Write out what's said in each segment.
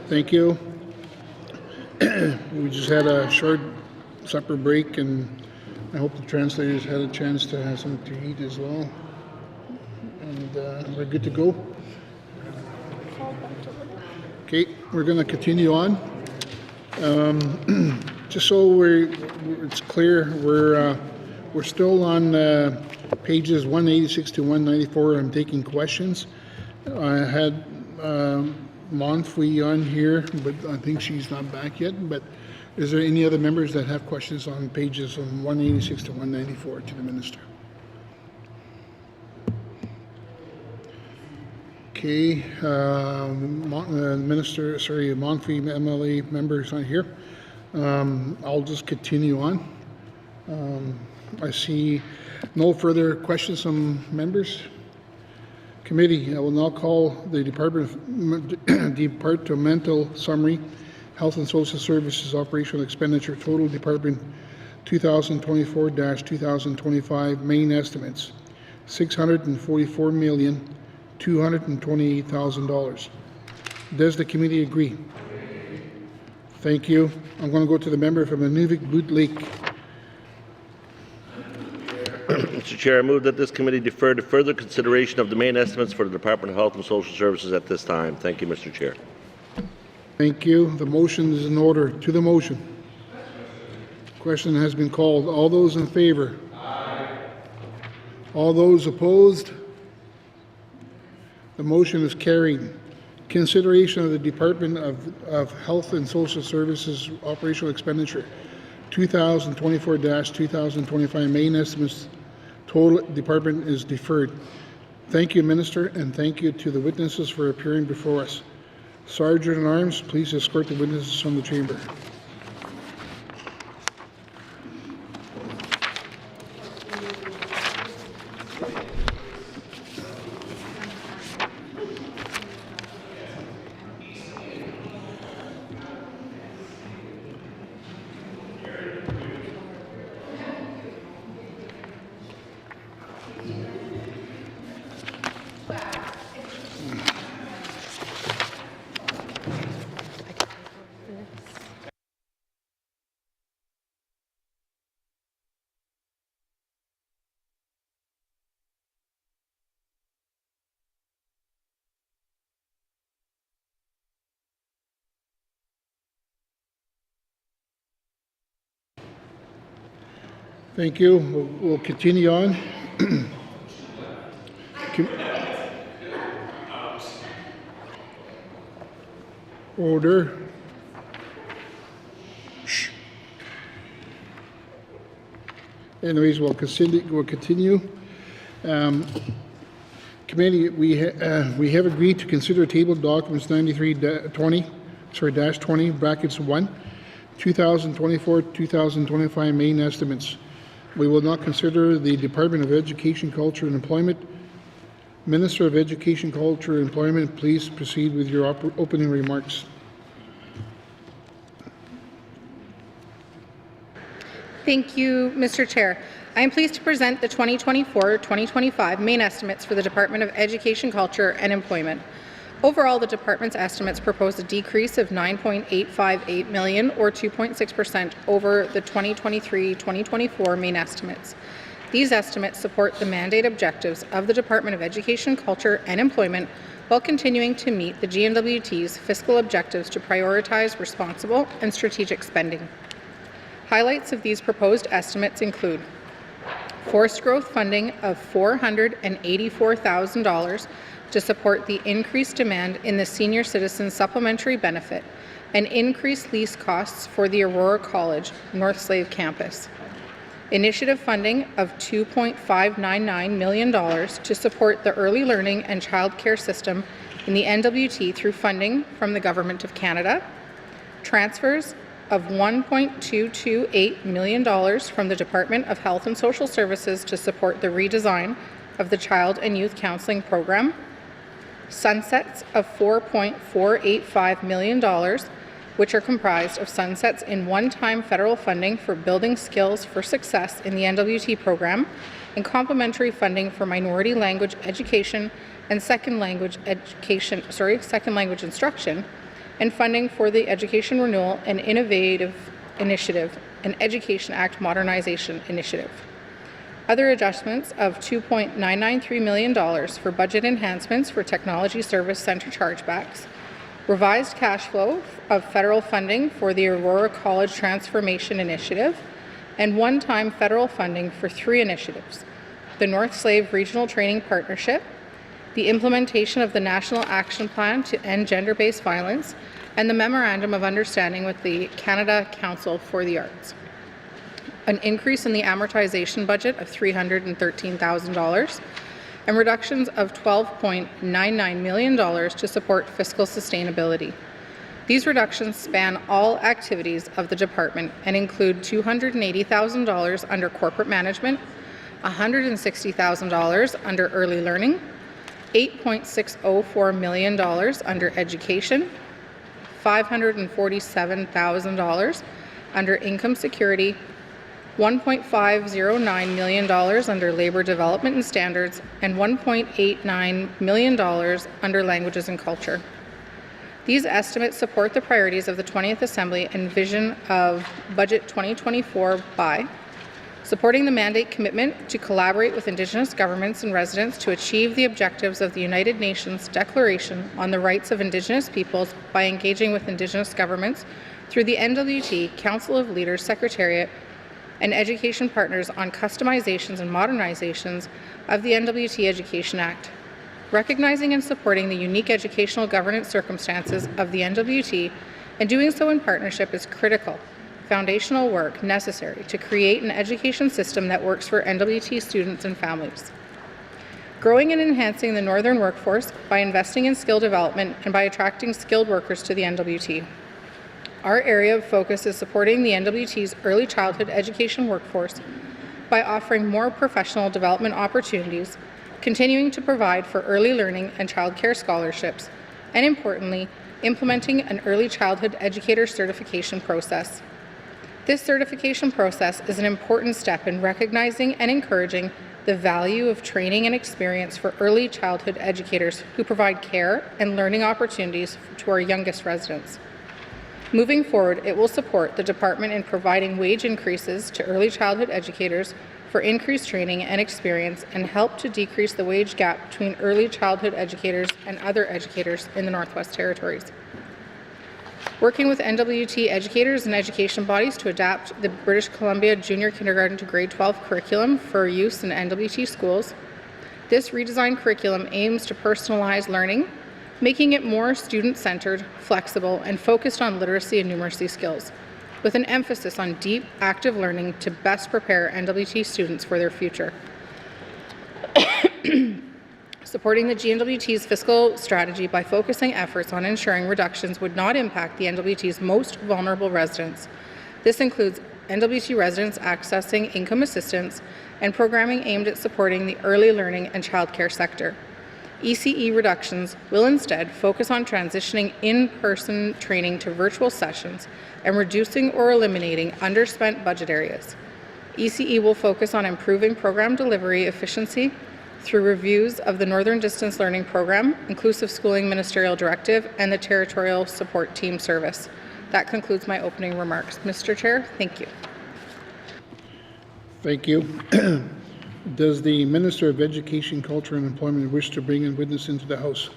Thank you. We just had a short supper break, and I hope the translators had a chance to have something to eat as well. And we're good to go. Okay, we're going to continue on. Just so it's clear, we're still on pages 186 to 194. I'm taking questions. I had Monfrey on here, but I think she's not back yet. But is there any other members that have questions on pages from 186 to 194 to the minister? Okay, Monfrey MLA member is not here. I'll just continue on. I see no further questions from members. Committee, I will now call the departmental summary, Health and Social Services Operational Expenditure Total Department 2024-2025 main estimates, $644,228,000. Does the committee agree? Thank you. I'm going to go to the member from Nunavut Lake. Mr. Chair, I move that this committee defer to further consideration of the main estimates for the Department of Health and Social Services at this time. Thank you, Mr. Chair. Thank you. The motion is in order. To the motion. Question has been called. All those in favor? Aye. All those opposed? The motion is carried. Consideration of the Department of Health and Social Services Operational Expenditure 2024-2025 main estimates total department is deferred. Thank you, Minister, and thank you to the witnesses for appearing before us. Sergeant at Arms, please escort the witnesses from the chamber. Thank you. We'll continue on. Order. Shh. Anyways, we'll continue. Committee, we have agreed to consider table documents 93-20 brackets 1, 2024-2025 main estimates. We will not consider the Department of Education, Culture and Employment. Minister of Education, Culture and Employment, please proceed with your opening remarks. Thank you, Mr. Chair. I am pleased to present the 2024-2025 main estimates for the Department of Education, Culture and Employment. Overall, the department's estimates propose a decrease of $9.858 million or 2.6% over the 2023-2024 main estimates. These estimates support the mandate objectives of the Department of Education, Culture and Employment while continuing to meet the N.W.T's fiscal objectives to prioritize responsible and strategic spending. Highlights of these proposed estimates include forced growth funding of $484,000 to support the increased demand in the Senior Citizen Supplementary Benefit and increased lease costs for the Aurora College North Slave campus. Initiative funding of $2.599 million to support the early learning and childcare system in the N.W.T through funding from the Government of Canada. Transfers of $1.228 million from the Department of Health and Social Services to support the redesign of the Child and Youth Counseling Program. Sunsets of $4.485 million, which are comprised of sunsets in one-time federal funding for building skills for success in the N.W.T program and complementary funding for minority language education and second language instruction, and funding for the Education Renewal and Innovative Initiative and Education Act Modernization Initiative. Other adjustments of $2.993 million for budget enhancements for Technology Service Center chargebacks, revised cash flow of federal funding for the Aurora College Transformation Initiative, and one-time federal funding for 3 initiatives: the North Slave Regional Training Partnership, the implementation of the National Action Plan to End Gender-Based Violence, and the Memorandum of Understanding with the Canada Council for the Arts. An increase in the amortization budget of $313,000, and reductions of $12.99 million to support fiscal sustainability. These reductions span all activities of the department and include $280,000 under corporate management, $160,000 under early learning, $8.604 million under education, $547,000 under income security, $1.509 million under labor development and standards, and $1.89 million under languages and culture. These estimates support the priorities of the 20th Assembly and vision of Budget 2024 by supporting the mandate commitment to collaborate with Indigenous governments and residents to achieve the objectives of the United Nations Declaration on the Rights of Indigenous Peoples by engaging with Indigenous governments through the N.W.T. Council of Leaders Secretariat and education partners on customizations and modernizations of the N.W.T. Education Act. Recognizing and supporting the unique educational governance circumstances of the N.W.T. and doing so in partnership is critical, foundational work necessary to create an education system that works for N.W.T. students and families. Growing and enhancing the northern workforce by investing in skill development and by attracting skilled workers to the N.W.T. Our area of focus is supporting the N.W.T.'s early childhood education workforce by offering more professional development opportunities, continuing to provide for early learning and childcare scholarships, and importantly, implementing an early childhood educator certification process. This certification process is an important step in recognizing and encouraging the value of training and experience for early childhood educators who provide care and learning opportunities to our youngest residents. Moving forward, it will support the department in providing wage increases to early childhood educators for increased training and experience and help to decrease the wage gap between early childhood educators and other educators in the Northwest Territories. Working with N.W.T. educators and education bodies to adapt the British Columbia Junior Kindergarten to Grade 12 curriculum for use in N.W.T. schools. This redesigned curriculum aims to personalize learning, making it more student-centered, flexible, and focused on literacy and numeracy skills, with an emphasis on deep, active learning to best prepare N.W.T. students for their future. Supporting the GNWT's fiscal strategy by focusing efforts on ensuring reductions would not impact the N.W.T's most vulnerable residents. This includes N.W.T. residents accessing income assistance and programming aimed at supporting the early learning and childcare sector. ECE reductions will instead focus on transitioning in-person training to virtual sessions and reducing or eliminating underspent budget areas. ECE will focus on improving program delivery efficiency through reviews of the Northern Distance Learning Program, Inclusive Schooling Ministerial Directive, and the Territorial Support Team Service. That concludes my opening remarks. Mr. Chair, thank you. Thank you. Does the Minister of Education, Culture and Employment wish to bring a witness into the House?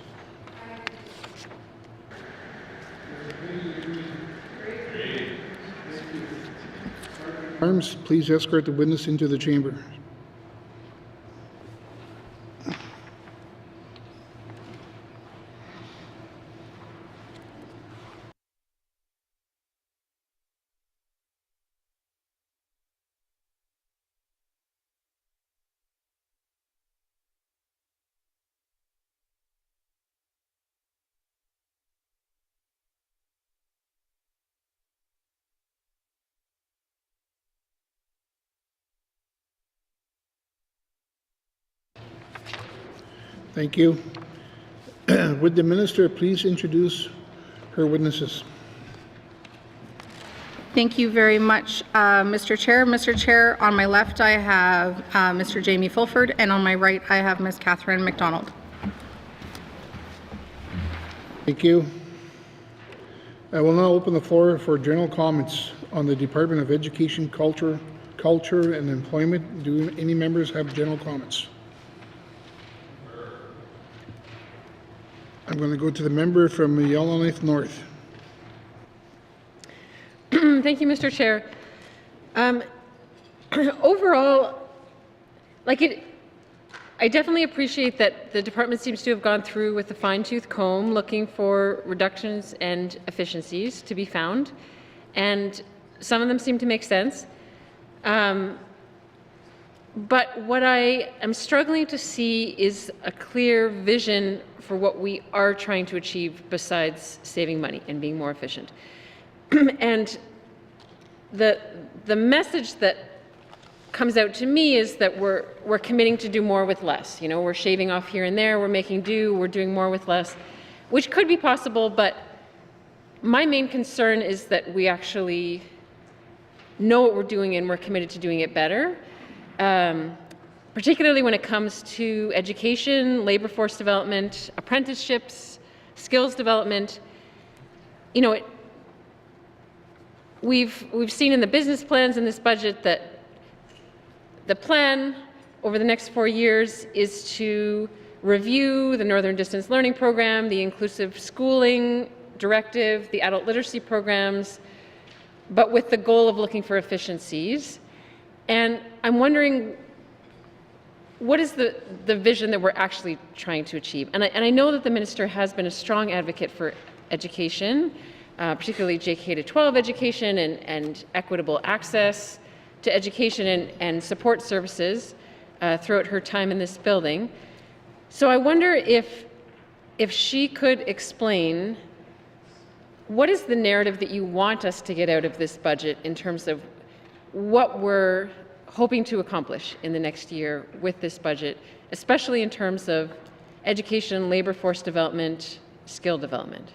Arms, please escort the witness into the chamber. Thank you. Would the Minister please introduce her witnesses? Thank you very much, Mr. Chair. Mr. Chair, on my left I have Mr. Jamie Fulford, and on my right I have Ms. Catherine McDonald. Thank you. I will now open the floor for general comments on the Department of Education, Culture and Employment. Do any members have general comments? I'm going to go to the member from Yellowknife North. Thank you, Mr. Chair. Overall, I definitely appreciate that the department seems to have gone through with a fine-tooth comb looking for reductions and efficiencies to be found, and some of them seem to make sense. But what I am struggling to see is a clear vision for what we are trying to achieve besides saving money and being more efficient. And the message that comes out to me is that we're committing to do more with less. You know, we're shaving off here and there, we're making do, we're doing more with less, which could be possible, but my main concern is that we actually know what we're doing and we're committed to doing it better. Particularly when it comes to education, labor force development, apprenticeships, skills development. You know, we've seen in the business plans in this budget that the plan over the next 4 years is to review the Northern Distance Learning Program, the Inclusive Schooling Directive, the adult literacy programs, but with the goal of looking for efficiencies. And I'm wondering, what is the vision that we're actually trying to achieve? And I know that the minister has been a strong advocate for education, particularly JK-12 education and equitable access to education and support services throughout her time in this building. So I wonder if she could explain what is the narrative that you want us to get out of this budget in terms of what we're hoping to accomplish in the next year with this budget, especially in terms of education, labor force development, skill development.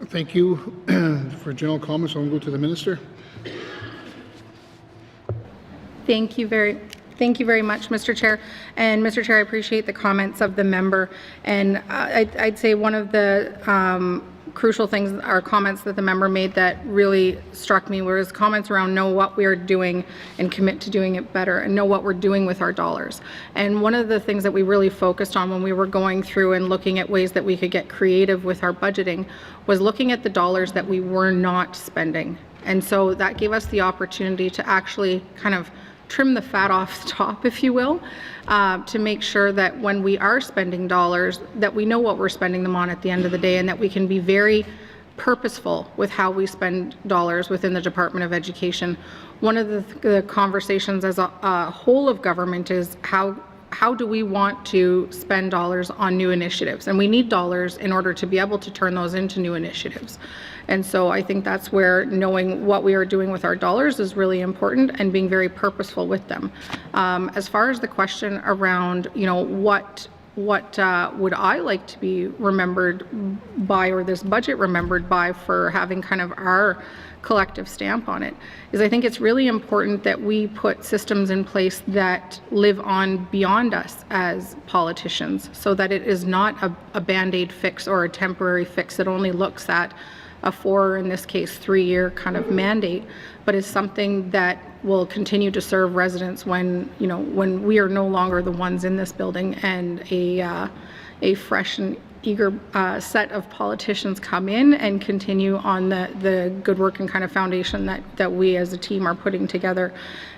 Thank you for general comments. I'll go to the minister. Thank you very much, Mr. Chair. And Mr. Chair, I appreciate the comments of the member. And I'd say one of the crucial things are comments that the member made that really struck me was comments around know what we are doing and commit to doing it better and know what we're doing with our dollars. And one of the things that we really focused on when we were going through and looking at ways that we could get creative with our budgeting was looking at the dollars that we were not spending. And so that gave us the opportunity to actually kind of trim the fat off the top, if you will, to make sure that when we are spending dollars, that we know what we're spending them on at the end of the day, and that we can be very purposeful with how we spend dollars within the Department of Education. One of the conversations as a whole of government is how do we want to spend dollars on new initiatives? And we need dollars in order to be able to turn those into new initiatives. And so I think that's where knowing what we are doing with our dollars is really important and being very purposeful with them. As far as the question around, you know, what would I like to be remembered by, or this budget remembered by, for having kind of our collective stamp on it, is I think it's really important that we put systems in place that live on beyond us as politicians, so that it is not a Band-Aid fix or a temporary fix that only looks at a 4, in this case 3-year kind of mandate, but is something that will continue to serve residents when, you know, when we are no longer the ones in this building and a fresh and eager set of politicians come in and continue on the good work and kind of foundation that we as a team are putting together.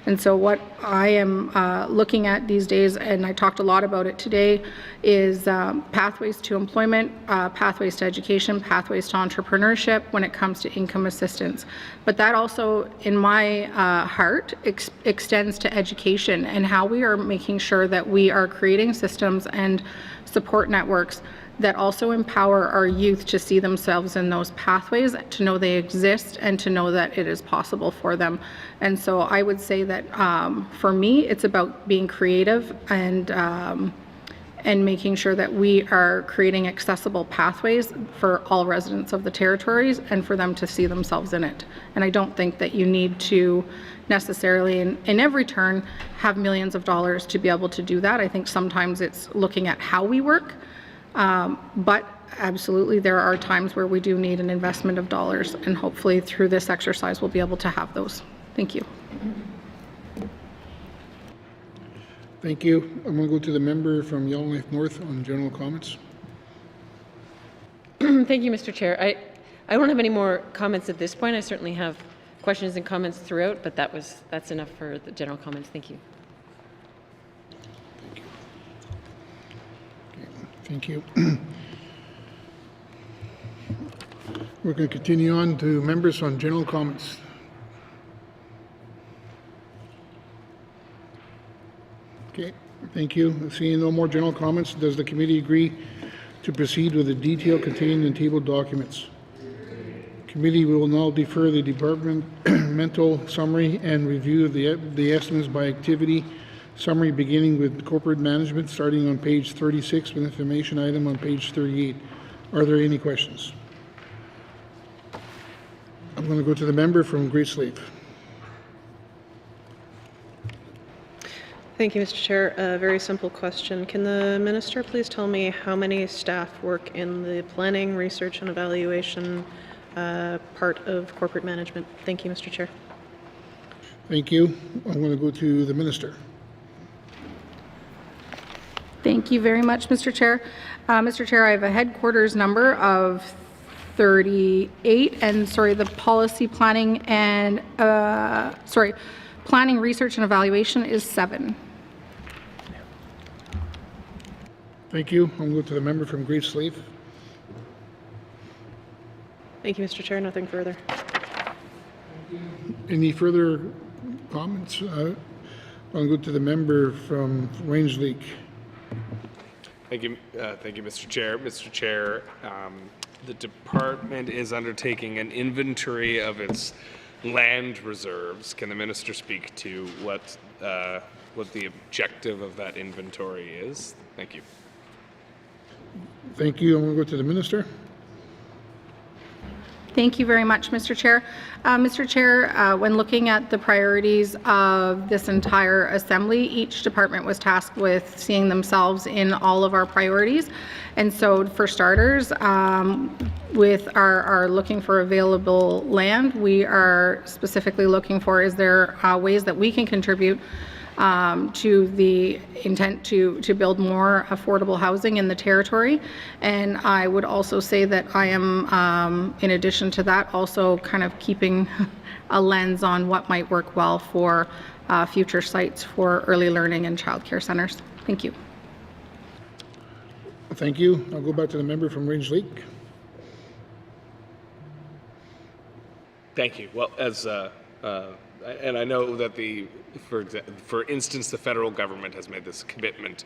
And so what I am looking at these days, and I talked a lot about it today, is pathways to employment, pathways to education, pathways to entrepreneurship when it comes to income assistance. But that also, in my heart, extends to education and how we are making sure that we are creating systems and support networks that also empower our youth to see themselves in those pathways, to know they exist, and to know that it is possible for them. And so I would say that for me, it's about being creative and making sure that we are creating accessible pathways for all residents of the territories and for them to see themselves in it. And I don't think that you need to necessarily in every turn have millions of dollars to be able to do that. I think sometimes it's looking at how we work But absolutely, there are times where we do need an investment of dollars, and hopefully through this exercise, we'll be able to have those. Thank you. Thank you. I'm going to go to the member from Yellowknife North on general comments. Thank you, Mr. Chair. I don't have any more comments at this point. I certainly have questions and comments throughout, but that's enough for the general comments. Thank you. Thank you. We're going to continue on to members on general comments. Okay, thank you. Seeing no more general comments, does the committee agree to proceed with the detail contained in table documents? Committee will now defer the departmental summary and review of the estimates by activity summary, beginning with corporate management, starting on page 36 with information item on page 38. Are there any questions? I'm going to go to the member from Great Slave. Thank you, Mr. Chair. A very simple question. Can the minister please tell me how many staff work in the planning, research, and evaluation part of corporate management? Thank you, Mr. Chair. Thank you. I'm going to go to the minister. Thank you very much, Mr. Chair. Mr. Chair, I have a headquarters number of 38, and the policy planning and planning, research, and evaluation is 7. Thank you. I'm going to go to the member from Great Slave. Thank you, Mr. Chair. Nothing further. Any further comments? I'll go to the member from Range Lake. Thank you, Mr. Chair. Mr. Chair, the department is undertaking an inventory of its land reserves. Can the minister speak to what the objective of that inventory is? Thank you. Thank you. I'm going to go to the minister. Thank you very much, Mr. Chair. Mr. Chair, when looking at the priorities of this entire assembly, each department was tasked with seeing themselves in all of our priorities. And so for starters, with our looking for available land, we are specifically looking for, is there ways that we can contribute to the intent to build more affordable housing in the territory. And I would also say that I am, in addition to that, also kind of keeping a lens on what might work well for future sites for early learning and childcare centers. Thank you. Thank you. I'll go back to the member from Range Lake. Thank you. Well, and I know that for instance, the federal government has made this commitment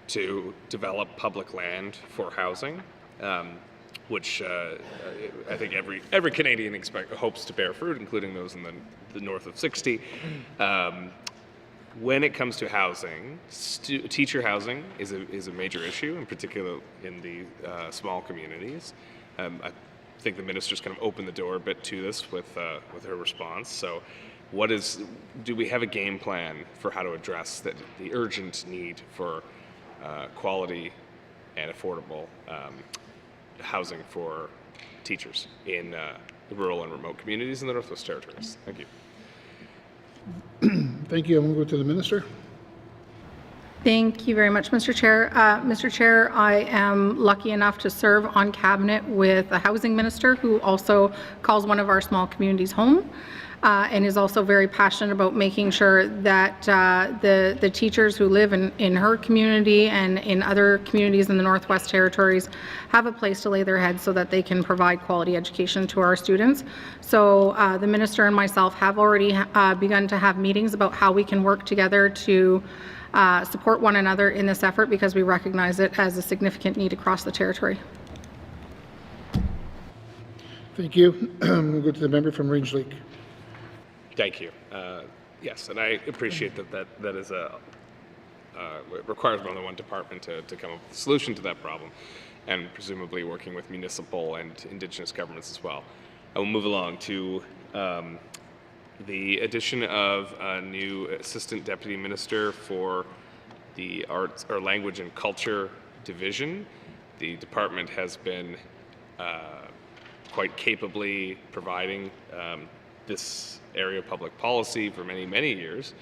to develop public land for housing, which I think every Canadian hopes to bear fruit, including those in the north of 60. When it comes to housing, teacher housing is a major issue, in particular in the small communities. I think the minister's kind of opened the door a bit to this with her response. So, do we have a game plan for how to address the urgent need for quality and affordable housing for teachers in the rural and remote communities in the Northwest Territories? Thank you. Thank you. I'm going to go to the minister. Thank you very much, Mr. Chair. Mr. Chair, I am lucky enough to serve on cabinet with a housing minister who also calls one of our small communities home. And is also very passionate about making sure that the teachers who live in her community and in other communities in the Northwest Territories have a place to lay their heads so that they can provide quality education to our students. So the minister and myself have already begun to have meetings about how we can work together to support one another in this effort, because we recognize it as a significant need across the territory. Thank you. We'll go to the member from Range Lake. Thank you. Yes, and I appreciate that is it requires more than one department to come up with a solution to that problem, and presumably working with municipal and Indigenous governments as well. I will move along to the addition of a new Assistant Deputy Minister for the Arts or Language and Culture Division. The department has been quite capably providing this area of public policy for many, many years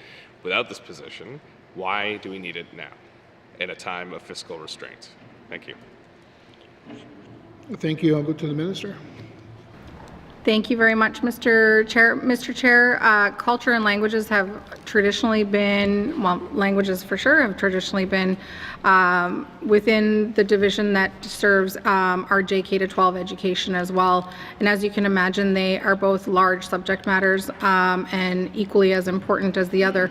without this position. Why do we need it now in a time of fiscal restraint? Thank you. Thank you. I'll go to the minister. Thank you very much, Mr. Chair. Mr. Chair, culture and languages have traditionally been, well, languages for sure have traditionally been within the division that serves our JK to 12 education as well. And as you can imagine, they are both large subject matters and equally as important as the other.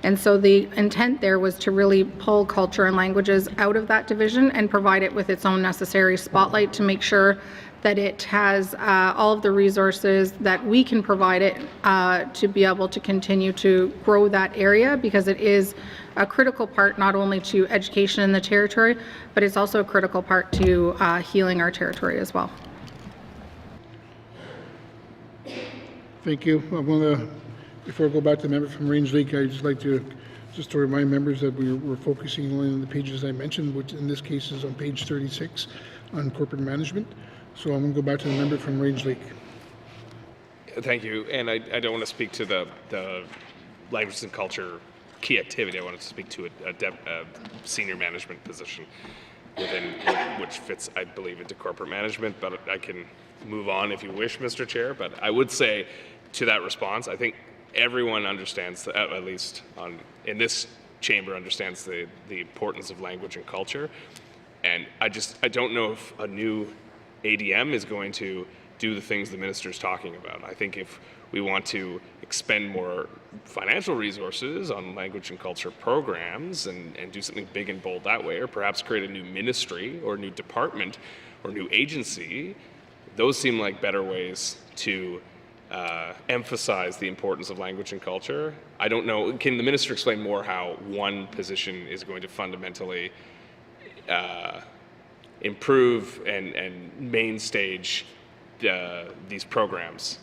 And so the intent there was to really pull culture and languages out of that division and provide it with its own necessary spotlight to make sure that it has all of the resources that we can provide it to be able to continue to grow that area, because it is a critical part not only to education in the territory, but it's also a critical part to healing our territory as well. Thank you. I'm going to, before I go back to the member from Range Lake, I'd just like to remind members that we're focusing only on the pages I mentioned, which in this case is on page 36 on corporate management. So I'm going to go back to the member from Range Lake. Thank you. And I don't want to speak to the languages and culture key activity. I wanted to speak to a senior management position within which fits, I believe, into corporate management. But I can move on if you wish, Mr. Chair. But I would say to that response, I think everyone understands, at least in this chamber, understands the importance of language and culture. And I don't know if a new ADM is going to do the things the minister is talking about. I think if we want to expend more financial resources on language and culture programs and do something big and bold that way, or perhaps create a new ministry or a new department or new agency, those seem like better ways to emphasize the importance of language and culture. I don't know, can the minister explain more how one position is going to fundamentally improve and main stage these programs?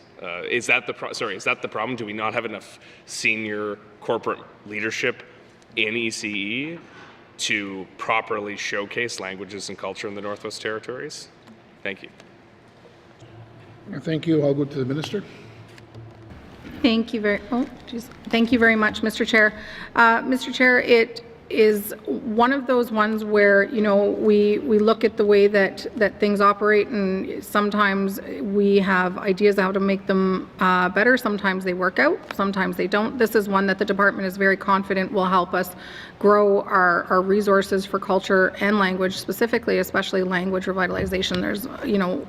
Is that the problem? Do we not have enough senior corporate leadership in ECE to properly showcase languages and culture in the Northwest Territories? Thank you. Thank you. I'll go to the minister. Thank you very much, Mr. Chair. Mr. Chair, it is one of those ones where, you know, we look at the way that things operate, and sometimes we have ideas how to make them better. Sometimes they work out, sometimes they don't. This is one that the department is very confident will help us grow our resources for culture and language, specifically, especially language revitalization. There's, you know,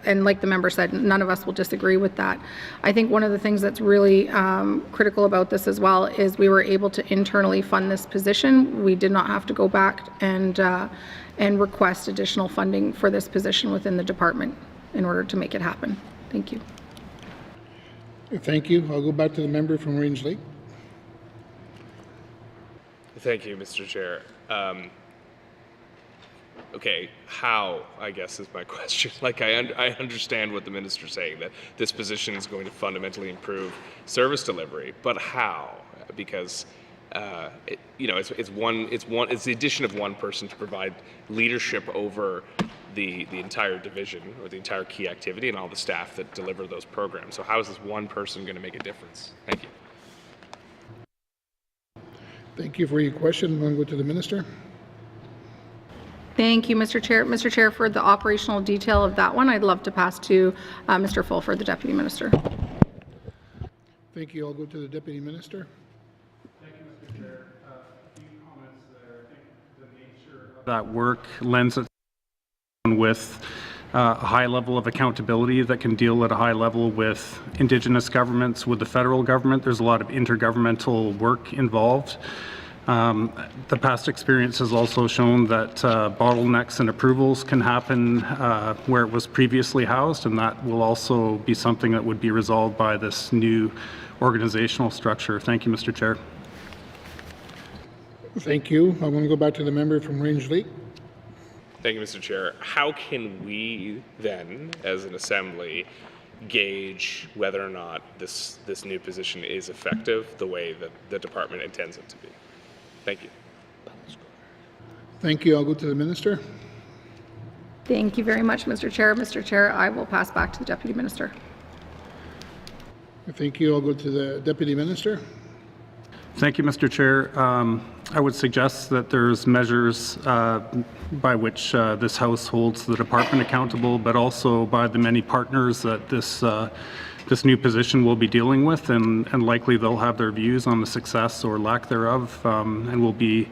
and like the member said, none of us will disagree with that. I think one of the things that's really critical about this as well is we were able to internally fund this position. We did not have to go back and request additional funding for this position within the department in order to make it happen. Thank you. Thank you. I'll go back to the member from Range Lake. Thank you, Mr. Chair. Okay, how, I guess, is my question. Like, I understand what the minister's saying, that this position is going to fundamentally improve service delivery, but how? Because it's the addition of one person to provide leadership over the entire division or the entire key activity and all the staff that deliver those programs. So how is this one person going to make a difference? Thank you. Thank you for your question. I'm going to go to the minister. Thank you, Mr. Chair. Mr. Chair, for the operational detail of that one, I'd love to pass to Mr. Fulford, the Deputy Minister. Thank you. I'll go to the Deputy Minister. Thank you, Mr. Chair. A few comments there. I think the nature of that work lends itself with a high level of accountability that can deal at a high level with Indigenous governments, with the federal government. There's a lot of intergovernmental work involved. The past experience has also shown that bottlenecks and approvals can happen where it was previously housed, and that will also be something that would be resolved by this new organizational structure. Thank you, Mr. Chair. Thank you. I want to go back to the member from Range Lake. Thank you, Mr. Chair. How can we then, as an assembly, gauge whether or not this new position is effective the way that the department intends it to be? Thank you. Thank you. I'll go to the minister. Thank you very much, Mr. Chair. Mr. Chair, I will pass back to the Deputy Minister. Thank you. I'll go to the Deputy Minister. Thank you, Mr. Chair. I would suggest that there's measures by which this House holds the department accountable, but also by the many partners that this new position will be dealing with, and likely they'll have their views on the success or lack thereof, and we'll be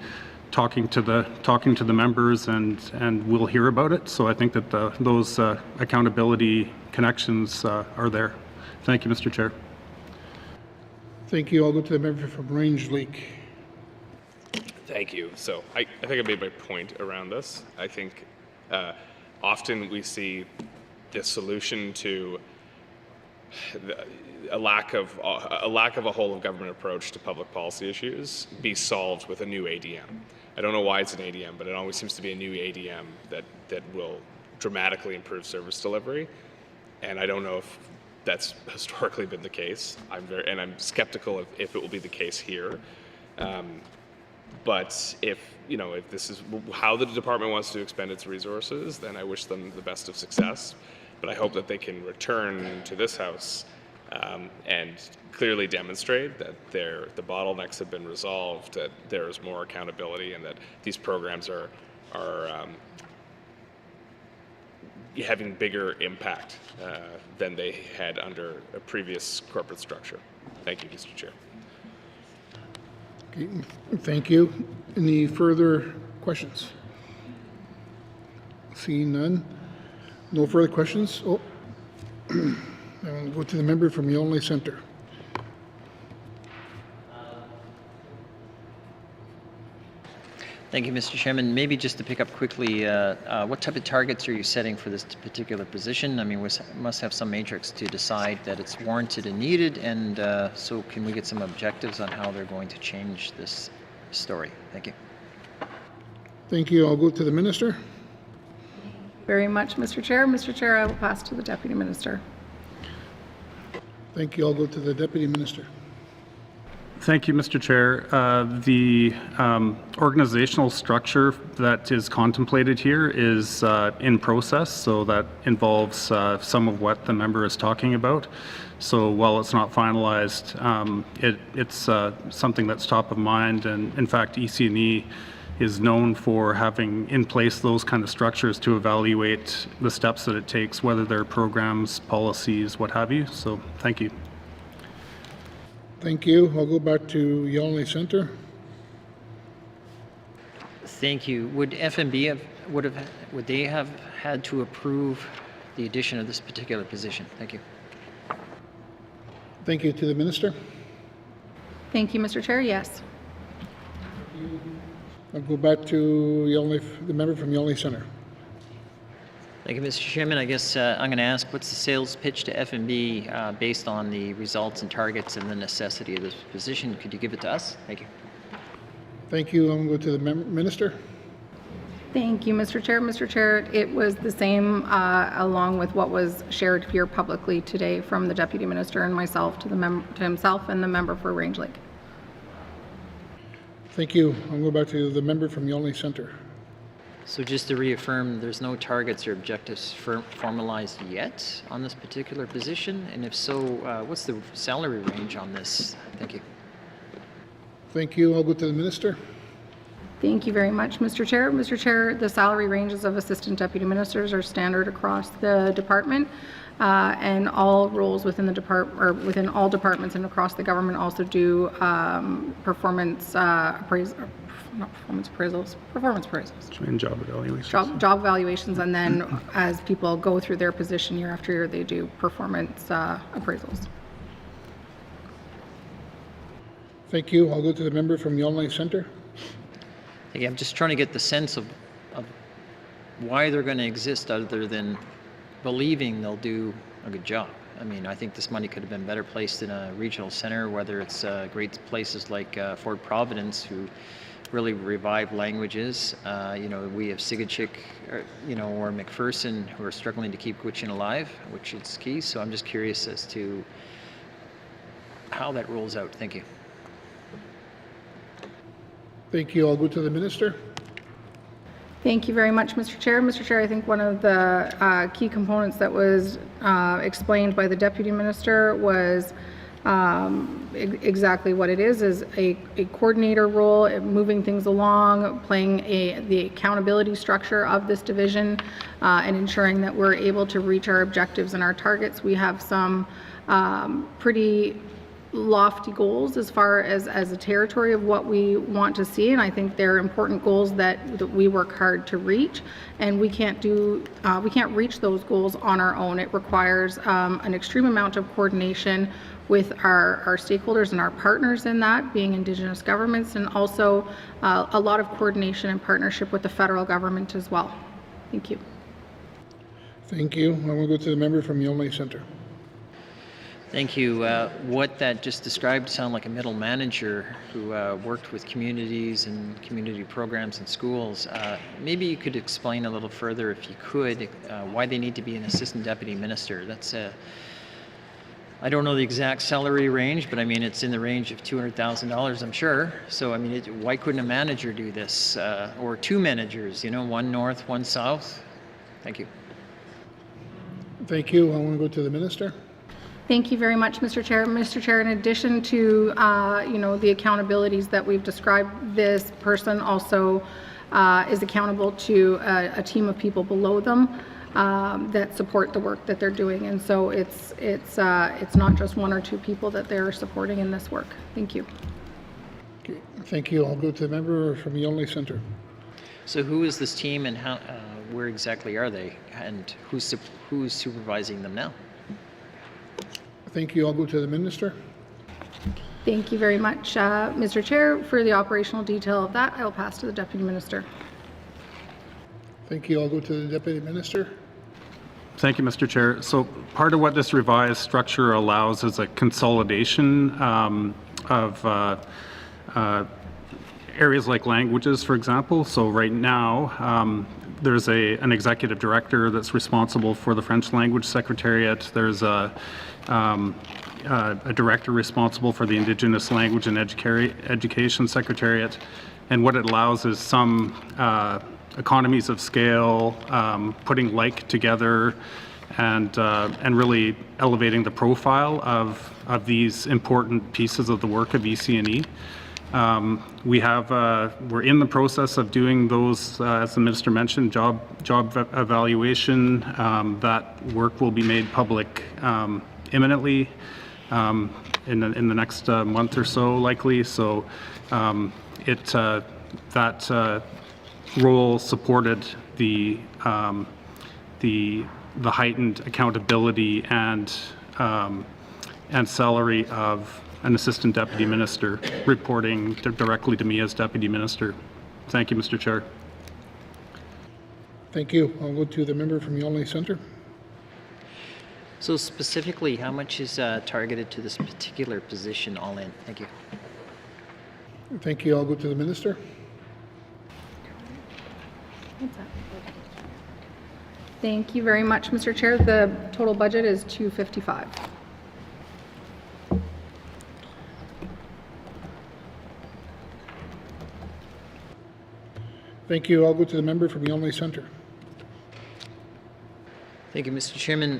talking to the members, and we'll hear about it. So I think that those accountability connections are there. Thank you, Mr. Chair. Thank you. I'll go to the member from Range Lake. Thank you. So I think I made my point around this. I think often we see the solution to a lack of a whole of government approach to public policy issues be solved with a new ADM. I don't know why it's an ADM, but it always seems to be a new ADM that will dramatically improve service delivery. And I don't know if that's historically been the case. I'm skeptical if it will be the case here. But if this is how the department wants to expend its resources, then I wish them the best of success. But I hope that they can return to this House and clearly demonstrate that the bottlenecks have been resolved, that there is more accountability, and that these programs are having bigger impact than they had under a previous corporate structure. Thank you, Mr. Chair. Okay, thank you. Any further questions? Seeing none. No further questions? Oh, I'll go to the member from Yellowknife Centre. Thank you, Mr. Chairman. Maybe just to pick up quickly, what type of targets are you setting for this particular position? I mean, we must have some matrix to decide that it's warranted and needed, and so can we get some objectives on how they're going to change this story? Thank you. Thank you. I'll go to the Minister. Very much, Mr. Chair. Mr. Chair, I will pass to the Deputy Minister. Thank you. I'll go to the Deputy Minister. Thank you, Mr. Chair. The organizational structure that is contemplated here is in process, so that involves some of what the member is talking about. So while it's not finalized, it's something that's top of mind, and in fact, EC&E is known for having in place those kind of structures to evaluate the steps that it takes, whether they're programs, policies, what have you. So thank you. Thank you. I'll go back to Yellowknife Centre. Thank you. Would FMB would they have had to approve the addition of this particular position? Thank you. Thank you. To the Minister. Thank you, Mr. Chair. Yes. I'll go back to Yellowknife, the member from Yellowknife Centre. Thank you, Mr. Chairman. I guess I'm going to ask, what's the sales pitch to FMB based on the results and targets and the necessity of this position? Could you give it to us? Thank you. Thank you. I'm going to go to the Minister. Thank you, Mr. Chair. Mr. Chair, it was the same along with what was shared here publicly today from the Deputy Minister and myself to himself and the member for Range Lake. Thank you. I'll go back to the member from Yellowknife Centre. So just to reaffirm, there's no targets or objectives formalized yet on this particular position? And if so, what's the salary range on this? Thank you. Thank you. I'll go to the Minister. Thank you very much, Mr. Chair. Mr. Chair, the salary ranges of Assistant Deputy Ministers are standard across the department, and all roles within the department, or within all departments and across the government, also do performance appraisals. And job evaluations. Job evaluations, and then as people go through their position year after year, they do performance appraisals. Thank you. I'll go to the member from Yellowknife Centre. I'm just trying to get the sense of why they're going to exist other than believing they'll do a good job. I mean, I think this money could have been better placed in a regional center, whether it's great places like Fort Providence, who really revive languages. We have Sigachik, or McPherson, who are struggling to keep Gwich'in alive, which is key. So I'm just curious as to how that rolls out. Thank you. Thank you. I'll go to the Minister. Thank you very much, Mr. Chair. Mr. Chair, I think one of the key components that was explained by the Deputy Minister was exactly what it is a coordinator role, moving things along, playing the accountability structure of this division, and ensuring that we're able to reach our objectives and our targets. We have some pretty lofty goals as far as a territory of what we want to see, and I think they're important goals that we work hard to reach, and we can't reach those goals on our own. It requires an extreme amount of coordination with our stakeholders and our partners in that, being Indigenous governments, and also a lot of coordination and partnership with the federal government as well. Thank you. Thank you. I will go to the member from Yellowknife Centre. Thank you. What that just described sounded like a middle manager who worked with communities and community programs and schools. Maybe you could explain a little further, if you could, why they need to be an assistant deputy minister. That's I don't know the exact salary range, but I mean, it's in the range of $200,000, I'm sure. So, I mean, why couldn't a manager do this? Or two managers, you know, one north, one south? Thank you. Thank you. I want to go to the minister. Thank you very much, Mr. Chair. Mr. Chair, in addition to the accountabilities that we've described, this person also is accountable to a team of people below them that support the work that they're doing, and so it's not just one or two people that they're supporting in this work. Thank you. Okay. Thank you. I'll go to the member from Yellowknife Centre. So, who is this team, and how? Where exactly are they, and who's supervising them now? Thank you. I'll go to the minister. Thank you very much, Mr. Chair. For the operational detail of that, I will pass to the Deputy Minister. Thank you. I'll go to the Deputy Minister. Thank you, Mr. Chair. So part of what this revised structure allows is a consolidation of areas like languages, for example. So right now, there's an executive director that's responsible for the French language secretariat. There's a director responsible for the Indigenous Language and Education Secretariat. And what it allows is some economies of scale, putting like together, and really elevating the profile of these important pieces of the work of EC&E. We're in the process of doing those, as the minister mentioned, job evaluation. That work will be made public imminently, in the next month or so, likely. So that role supported the heightened accountability and salary of an assistant deputy minister reporting directly to me as deputy minister. Thank you, Mr. Chair. Thank you. I'll go to the member from Yellowknife Centre. So specifically, how much is targeted to this particular position all in? Thank you. Thank you. I'll go to the minister. Thank you very much, Mr. Chair. The total budget is $255. Thank you. I'll go to the member from Yellowknife Centre. Thank you, Mr. Chairman.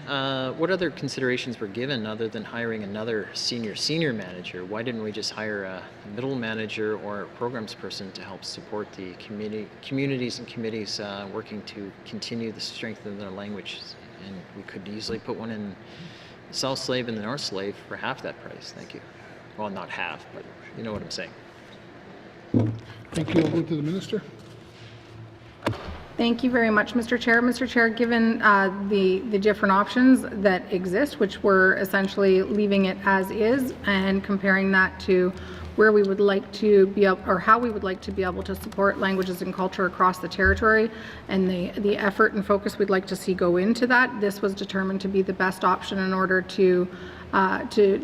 What other considerations were given other than hiring another senior manager? Why didn't we just hire a middle manager or a programs person to help support the communities and committees working to continue the strength of their language? And we could easily put one in the South Slave and the North Slave for half that price. Thank you. Well, not half, but you know what I'm saying. Thank you. I'll go to the minister. Thank you very much, Mr. Chair. Mr. Chair, given the different options that exist, which we're essentially leaving it as is and comparing that to where we would like to be able, or how we would like to be able to support languages and culture across the territory, and the effort and focus we'd like to see go into that, this was determined to be the best option in order to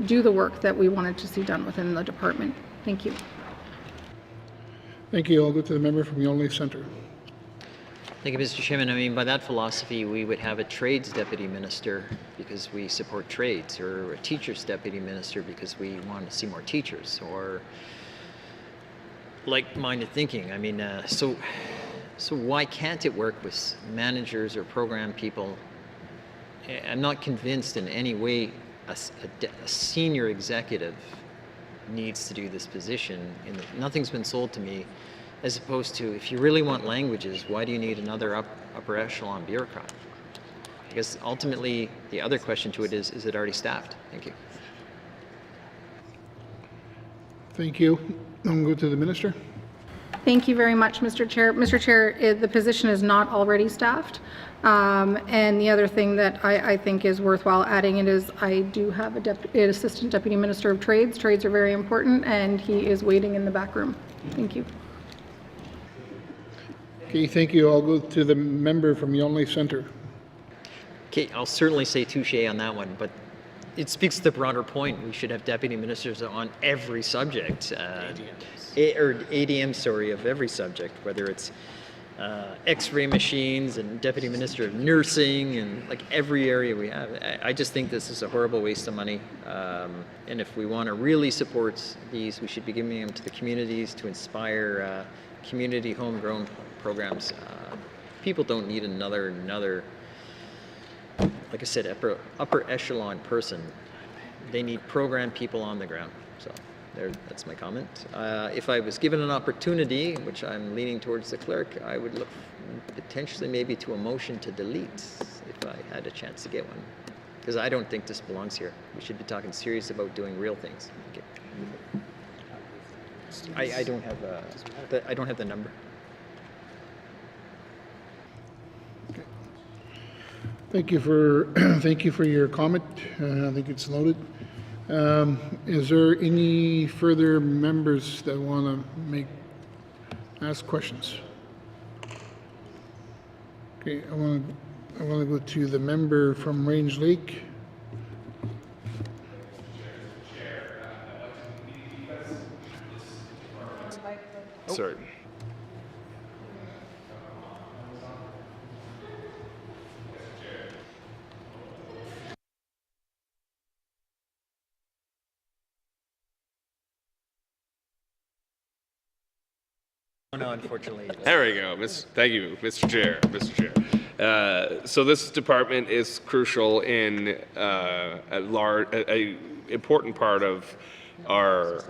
do the work that we wanted to see done within the department. Thank you. Thank you. I'll go to the member from Yellowknife Centre. Thank you, Mr. Chairman. I mean, by that philosophy, we would have a trades deputy minister because we support trades, or a teachers deputy minister because we want to see more teachers, or like-minded thinking. I mean, so So why can't it work with managers or program people? I'm not convinced in any way a senior executive needs to do this position. Nothing's been sold to me, as opposed to, if you really want languages, why do you need another upper echelon bureaucrat? Because ultimately, the other question to it is it already staffed? Thank you. Thank you. I'm going to go to the minister. Thank you very much, Mr. Chair. Mr. Chair, the position is not already staffed. And the other thing that I think is worthwhile adding it is I do have an Assistant Deputy Minister of Trades. Trades are very important, and he is waiting in the back room. Thank you. Okay, thank you. I'll go to the member from Yellowknife Centre. Okay, I'll certainly say touche on that one, but it speaks to the broader point. We should have deputy ministers on every subject, or ADM, sorry, of every subject, whether it's X-ray machines and deputy minister of nursing and like every area we have. I just think this is a horrible waste of money. And if we want to really support these, we should be giving them to the communities to inspire community homegrown programs. People don't need another, like I said, upper echelon person. They need program people on the ground. So that's my comment. If I was given an opportunity, which I'm leaning towards the clerk, I would look potentially maybe to a motion to delete if I had a chance to get one. Because I don't think this belongs here. We should be talking serious about doing real things. Okay. I don't have the number. Thank you for your comment. I think it's noted. Is there any further members that want to ask questions? Okay, I want to go to the member from Range Lake. Sorry. No, unfortunately. There we go. Thank you, Mr. Chair. Mr. Chair. So this department is crucial in a important part of our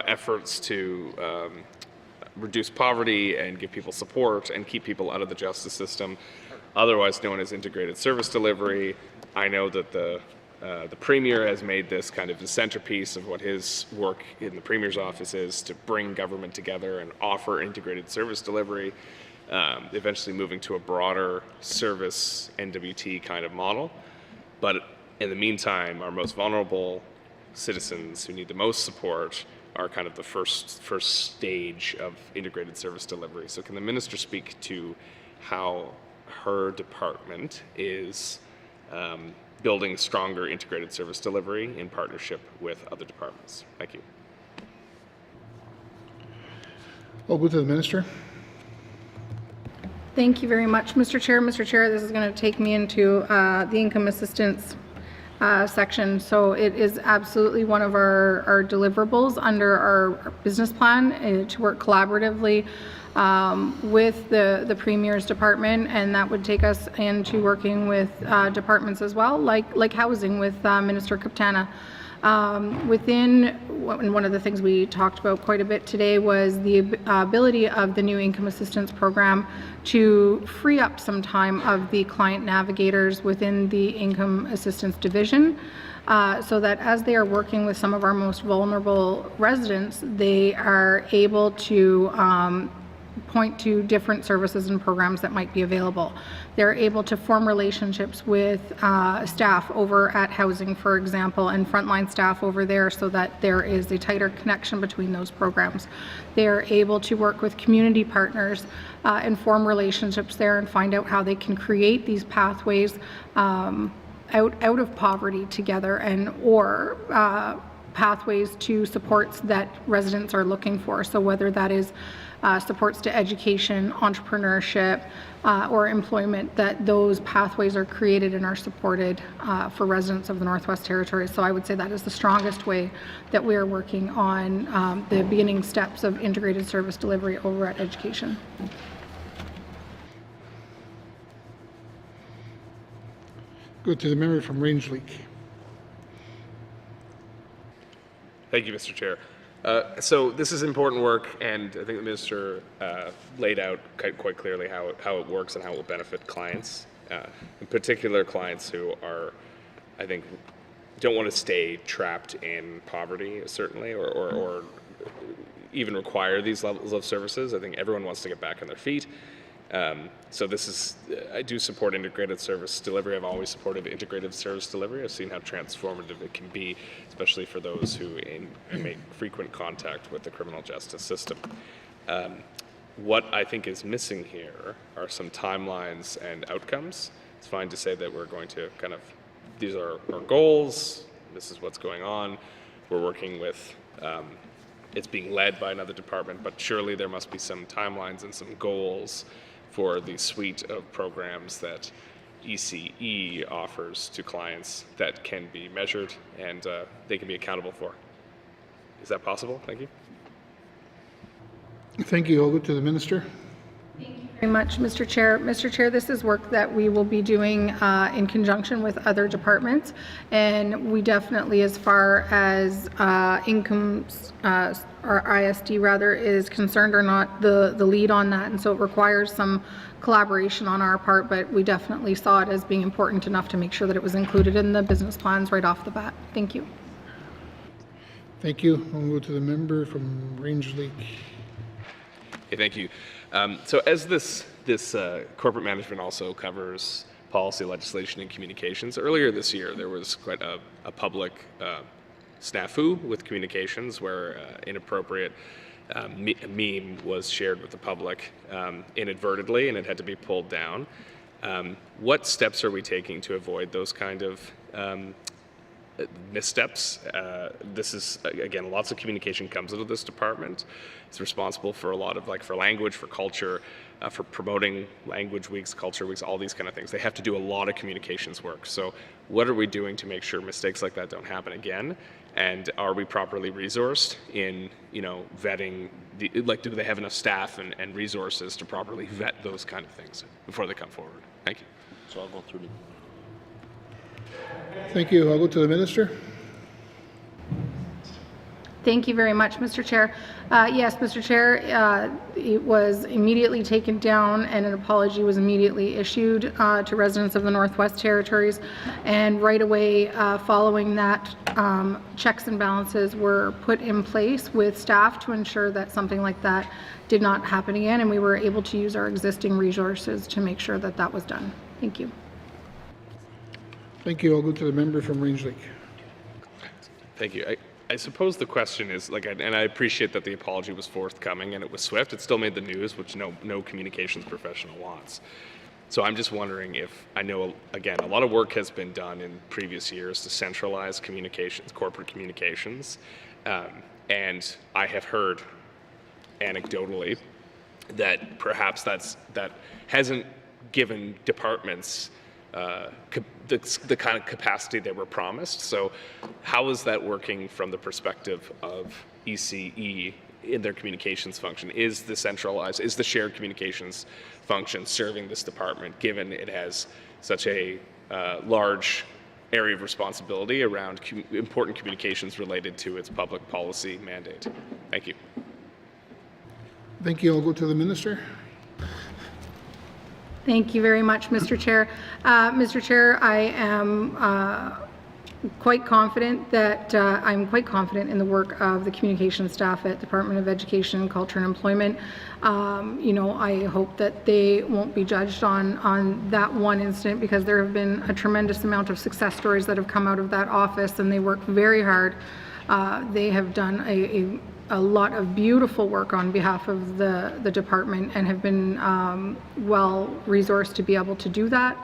efforts to reduce poverty and give people support and keep people out of the justice system, otherwise known as integrated service delivery. I know that the Premier has made this kind of the centerpiece of what his work in the Premier's office is, to bring government together and offer integrated service delivery, eventually moving to a broader service N.W.T kind of model. But in the meantime, our most vulnerable citizens who need the most support are kind of the first stage of integrated service delivery. So can the Minister speak to how her department is building stronger integrated service delivery in partnership with other departments? Thank you. I'll go to the Minister. Thank you very much, Mr. Chair. Mr. Chair, this is going to take me into the income assistance section. So it is absolutely one of our deliverables under our business plan to work collaboratively with the Premier's department, and that would take us into working with departments as well, like housing with Minister Kaptana. One of the things we talked about quite a bit today was the ability of the new income assistance program to free up some time of the client navigators within the income assistance division, so that as they are working with some of our most vulnerable residents, they are able to point to different services and programs that might be available. They're able to form relationships with staff over at housing, for example, and frontline staff over there, so that there is a tighter connection between those programs. They're able to work with community partners and form relationships there and find out how they can create these pathways out of poverty together, and or pathways to supports that residents are looking for. So whether that is supports to education, entrepreneurship, or employment, that those pathways are created and are supported for residents of the Northwest Territories. So I would say that is the strongest way that we are working on the beginning steps of integrated service delivery over at education. Go to the member from Rangeley. Thank you, Mr. Chair. So this is important work, and I think the minister laid out quite clearly how it works and how it will benefit clients, in particular clients who are, I think, don't want to stay trapped in poverty, certainly, or even require these levels of services. I think everyone wants to get back on their feet. So this is, I do support integrated service delivery. I've always supported integrated service delivery. I've seen how transformative it can be, especially for those who make frequent contact with the criminal justice system. What I think is missing here are some timelines and outcomes. It's fine to say that we're going to kind of, these are our goals, this is what's going on. We're working with, it's being led by another department, but surely there must be some timelines and some goals for the suite of programs that ECE offers to clients that can be measured and they can be accountable for. Is that possible? Thank you. Thank you. I'll go to the minister. Very much, Mr. Chair. Mr. Chair, this is work that we will be doing in conjunction with other departments, and we definitely, as far as incomes, or ISD rather, is concerned, are not the lead on that, and so it requires some collaboration on our part, but we definitely saw it as being important enough to make sure that it was included in the business plans right off the bat. Thank you. Thank you. I'll go to the member from Rangeley. Okay, thank you. So as this corporate management also covers policy, legislation, and communications, earlier this year there was quite a public snafu with communications where inappropriate meme was shared with the public inadvertently, and it had to be pulled down. What steps are we taking to avoid those kind of missteps? This is, again, lots of communication comes out of this department. It's responsible for a lot of, for language, for culture, for promoting language weeks, culture weeks, all these kind of things. They have to do a lot of communications work. So what are we doing to make sure mistakes like that don't happen again? And are we properly resourced in, vetting, do they have enough staff and resources to properly vet those kind of things before they come forward? Thank you. So I'll go through the... Thank you. I'll go to the minister. Thank you very much, Mr. Chair. Yes, Mr. Chair, it was immediately taken down and an apology was immediately issued to residents of the Northwest Territories. And right away following that, checks and balances were put in place with staff to ensure that something like that did not happen again. And we were able to use our existing resources to make sure that that was done. Thank you. Thank you. I'll go to the member from Rangeley. Thank you. I suppose the question is, and I appreciate that the apology was forthcoming and it was swift. It still made the news, which no communications professional wants. So I'm just wondering if, I know, again, a lot of work has been done in previous years to centralize communications, corporate communications. And I have heard anecdotally that perhaps that hasn't given departments the kind of capacity they were promised. So how is that working from the perspective of ECE in their communications function? Is the shared communications function serving this department, given it has such a large area of responsibility around important communications related to its public policy mandate? Thank you. Thank you. I'll go to the minister. Thank you very much, Mr. Chair. Mr. Chair, I am quite confident that I'm quite confident in the work of the communications staff at Department of Education, Culture and Employment. I hope that they won't be judged on that one incident, because there have been a tremendous amount of success stories that have come out of that office, and they work very hard. They have done a lot of beautiful work on behalf of the department and have been well resourced to be able to do that.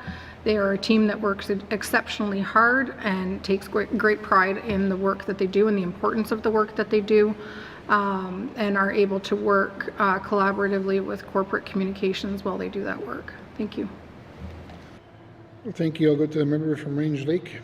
They are a team that works exceptionally hard and takes great pride in the work that they do and the importance of the work that they do. and are able to work collaboratively with corporate communications while they do that work. Thank you. Thank you. I'll go to the member from Range Lake.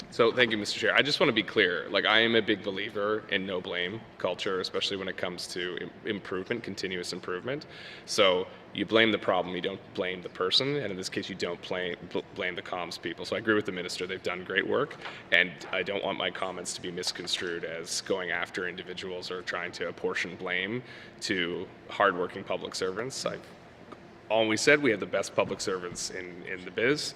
So thank you, Mr. Chair. I just want to be clear. Like, I am a big believer in no blame culture, especially when it comes to improvement, continuous improvement. So you blame the problem, you don't blame the person, and in this case, you don't blame the comms people. So I agree with the minister. They've done great work, and I don't want my comments to be misconstrued as going after individuals or trying to apportion blame to hardworking public servants. I've always said we have the best public servants in the biz,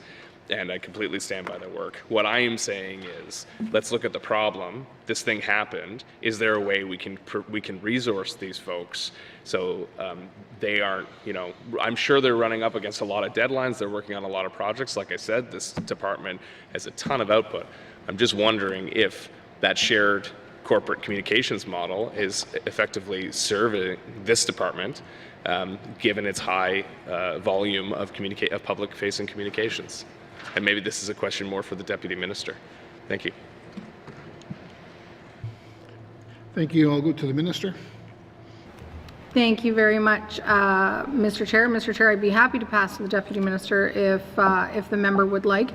and I completely stand by their work. What I am saying is, let's look at the problem. This thing happened. Is there a way we can resource these folks so they aren't, I'm sure they're running up against a lot of deadlines. They're working on a lot of projects. Like I said, this department has a ton of output. I'm just wondering if that shared corporate communications model is effectively serving this department, given its high volume of public-facing communications. And maybe this is a question more for the Deputy Minister. Thank you. Thank you. I'll go to the minister. Thank you very much, Mr. Chair. Mr. Chair, I'd be happy to pass to the Deputy Minister if the member would like,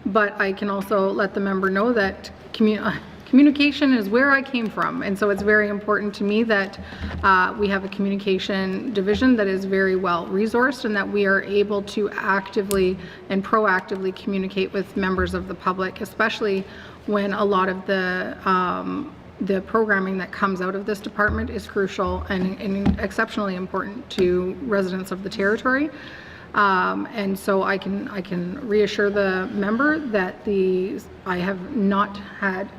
but I can also let the member know that communication is where I came from, and so it's very important to me that we have a communication division that is very well resourced and that we are able to actively and proactively communicate with members of the public, especially when a lot of the programming that comes out of this department is crucial and exceptionally important to residents of the territory. And so I can reassure the member that I have not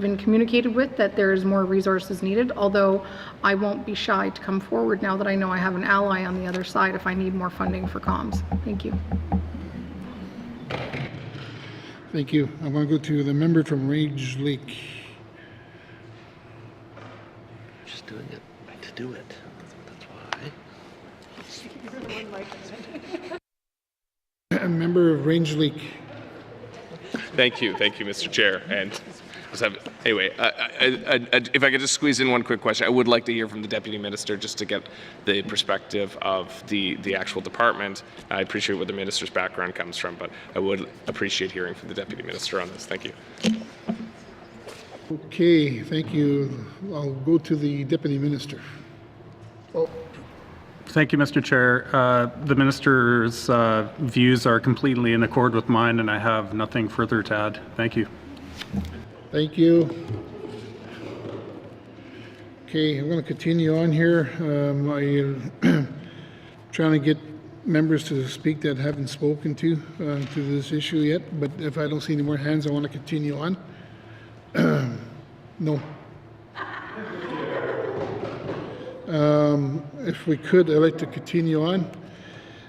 been communicated with that there is more resources needed, although I won't be shy to come forward now that I know I have an ally on the other side if I need more funding for comms. Thank you. Thank you. I'm going to go to the member from Range Lake. Just doing it to do it. That's why. A member of Range Lake. Thank you, Mr. Chair. And anyway, if I could just squeeze in one quick question, I would like to hear from the Deputy Minister just to get the perspective of the actual department. I appreciate where the Minister's background comes from, but I would appreciate hearing from the Deputy Minister on this. Thank you. Okay, thank you. I'll go to the Deputy Minister. Oh. Thank you, Mr. Chair. The Minister's views are completely in accord with mine, and I have nothing further to add. Thank you. Thank you. Okay, I'm going to continue on here. I'm trying to get members to speak that haven't spoken to this issue yet, but if I don't see any more hands, I want to continue on. No. If we could, I'd like to continue on.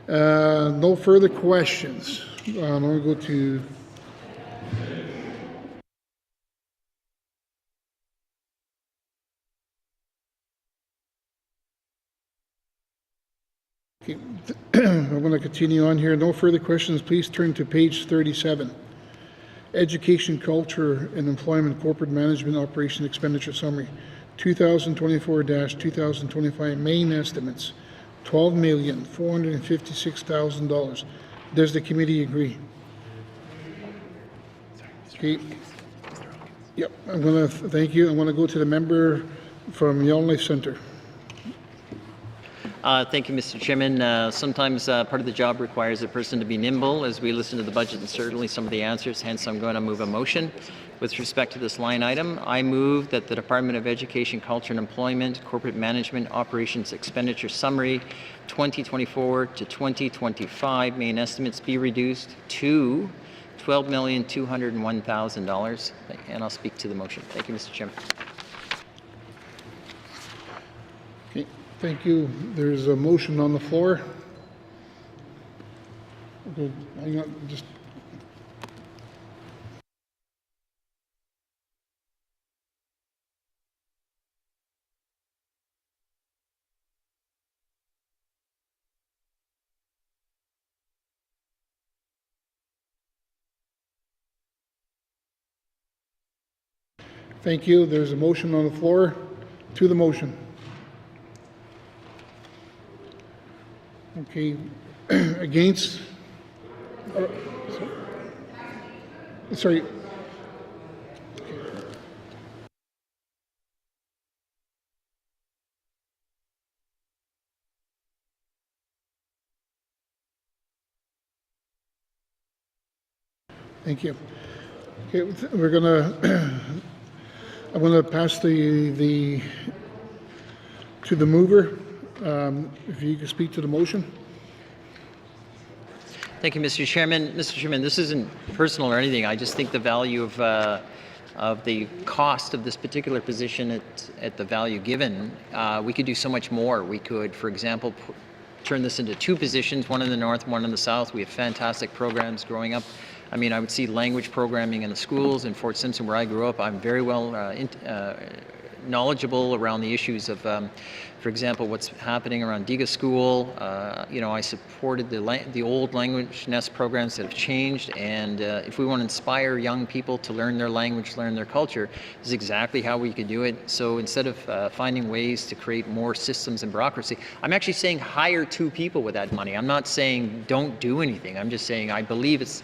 No further questions. I'm going to go to I'm going to continue on here. No further questions. Please turn to page 37. Education, Culture, and Employment Corporate Management Operation Expenditure Summary. 2024-2025 main estimates, $12,456,000. Does the committee agree? Okay. Yep. I'm going to thank you. I'm going to go to the member from Yellowknife Centre. Thank you, Mr. Chairman. Sometimes part of the job requires a person to be nimble as we listen to the budget and certainly some of the answers. Hence, I'm going to move a motion with respect to this line item. I move that the Department of Education, Culture and Employment Corporate Management Operations Expenditure Summary 2024 to 2025 main estimates be reduced to $12,201,000. And I'll speak to the motion. Thank you, Mr. Chairman. Okay, thank you. There's a motion on the floor. Okay, hang on, just. Thank you. There's a motion on the floor. To the motion. Okay, against? Sorry. Thank you. Okay, we're gonna, I'm gonna pass to the mover. If you can speak to the motion. Thank you, Mr. Chairman. Mr. Chairman, this isn't personal or anything. I just think the value of the cost of this particular position at the value given, we could do so much more. We could, for example, turn this into 2 positions, one in the north, one in the south. We have fantastic programs growing up. I mean, I would see language programming in the schools in Fort Simpson, where I grew up. I'm very well knowledgeable around the issues of, for example, what's happening around Diga School. You know, I supported the old language nest programs that have changed, and if we want to inspire young people to learn their language, learn their culture, this is exactly how we could do it. So instead of finding ways to create more systems and bureaucracy, I'm actually saying hire 2 people with that money. I'm not saying don't do anything. I'm just saying I believe it's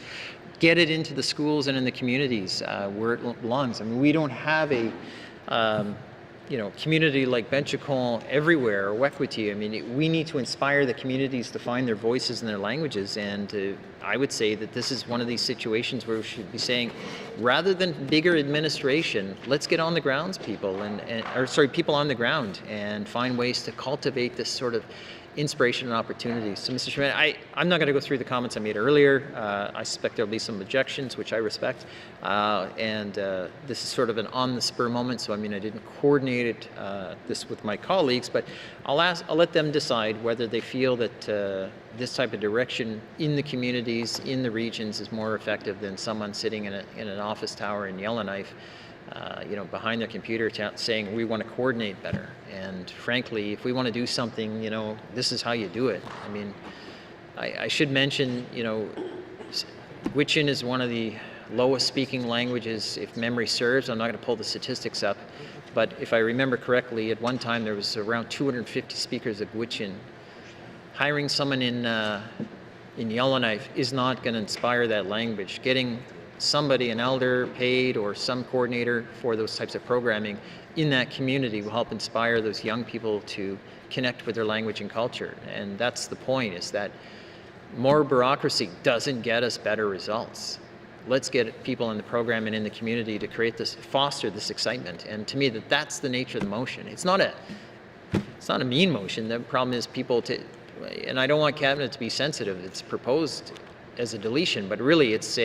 get it into the schools and in the communities where it belongs. I mean, we don't have a you know, community like Benchicol everywhere, or Wekwiti. I mean, we need to inspire the communities to find their voices and their languages, and I would say that this is one of these situations where we should be saying, rather than bigger administration, let's get on the grounds people, people on the ground, and find ways to cultivate this sort of inspiration and opportunity. So, Mr. Chairman, I'm not going to go through the comments I made earlier. I suspect there'll be some objections, which I respect. This is sort of an on-the-spur moment, so I mean, I didn't coordinate this with my colleagues, but I'll let them decide whether they feel that this type of direction in the communities, in the regions, is more effective than someone sitting in an office tower in Yellowknife, you know, behind their computer saying we want to coordinate better. And frankly, if we want to do something, you know, this is how you do it. I mean, I should mention, you know, Gwich'in is one of the lowest speaking languages, if memory serves. I'm not going to pull the statistics up, but if I remember correctly, at one time there was around 250 speakers of Gwich'in. Hiring someone in Yellowknife is not going to inspire that language. Getting somebody, an elder paid, or some coordinator for those types of programming in that community will help inspire those young people to connect with their language and culture. And that's the point, is that more bureaucracy doesn't get us better results. Let's get people in the program and in the community to create this, foster this excitement. And to me, that's the nature of the motion. It's not a mean motion. The problem is people and I don't want Cabinet to be sensitive. It's proposed as a deletion, but really it's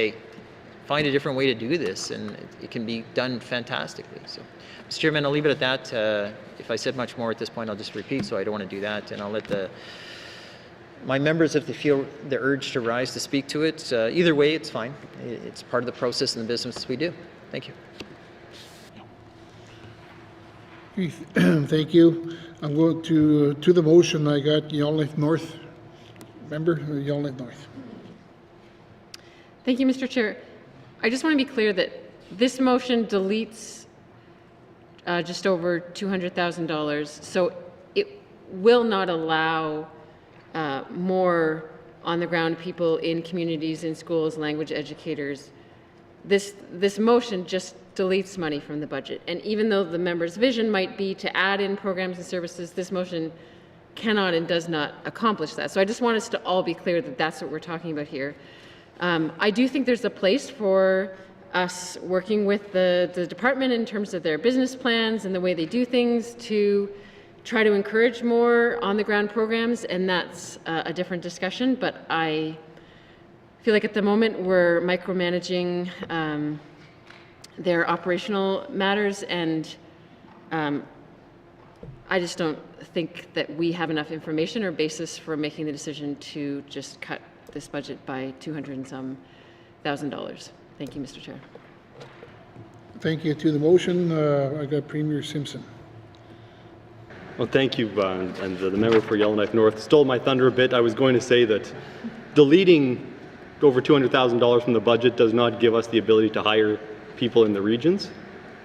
find a different way to do this, and it can be done fantastically. So, Mr. Chairman, I'll leave it at that. If I said much more at this point, I'll just repeat, so I don't want to do that, and I'll let my members, if they feel the urge to rise to speak to it. Either way, it's fine. It's part of the process and the business we do. Thank you. Thank you. I'm going to the motion. I got Yellowknife North. Member, Yellowknife North. Thank you, Mr. Chair. I just want to be clear that this motion deletes just over $200,000, so it will not allow more on-the-ground people in communities, in schools, language educators. This motion just deletes money from the budget, and even though the member's vision might be to add in programs and services, this motion cannot and does not accomplish that. So I just want us to all be clear that that's what we're talking about here. I do think there's a place for us working with the department in terms of their business plans and the way they do things to try to encourage more on-the-ground programs, and that's a different discussion. But I feel like at the moment we're micromanaging their operational matters, and I just don't think that we have enough information or basis for making the decision to just cut this budget by $200 and some thousand. Thank you, Mr. Chair. Thank you. To the motion, I got Premier Simpson. Well, thank you, and the member for Yellowknife North stole my thunder a bit. I was going to say that deleting over $200,000 from the budget does not give us the ability to hire people in the regions.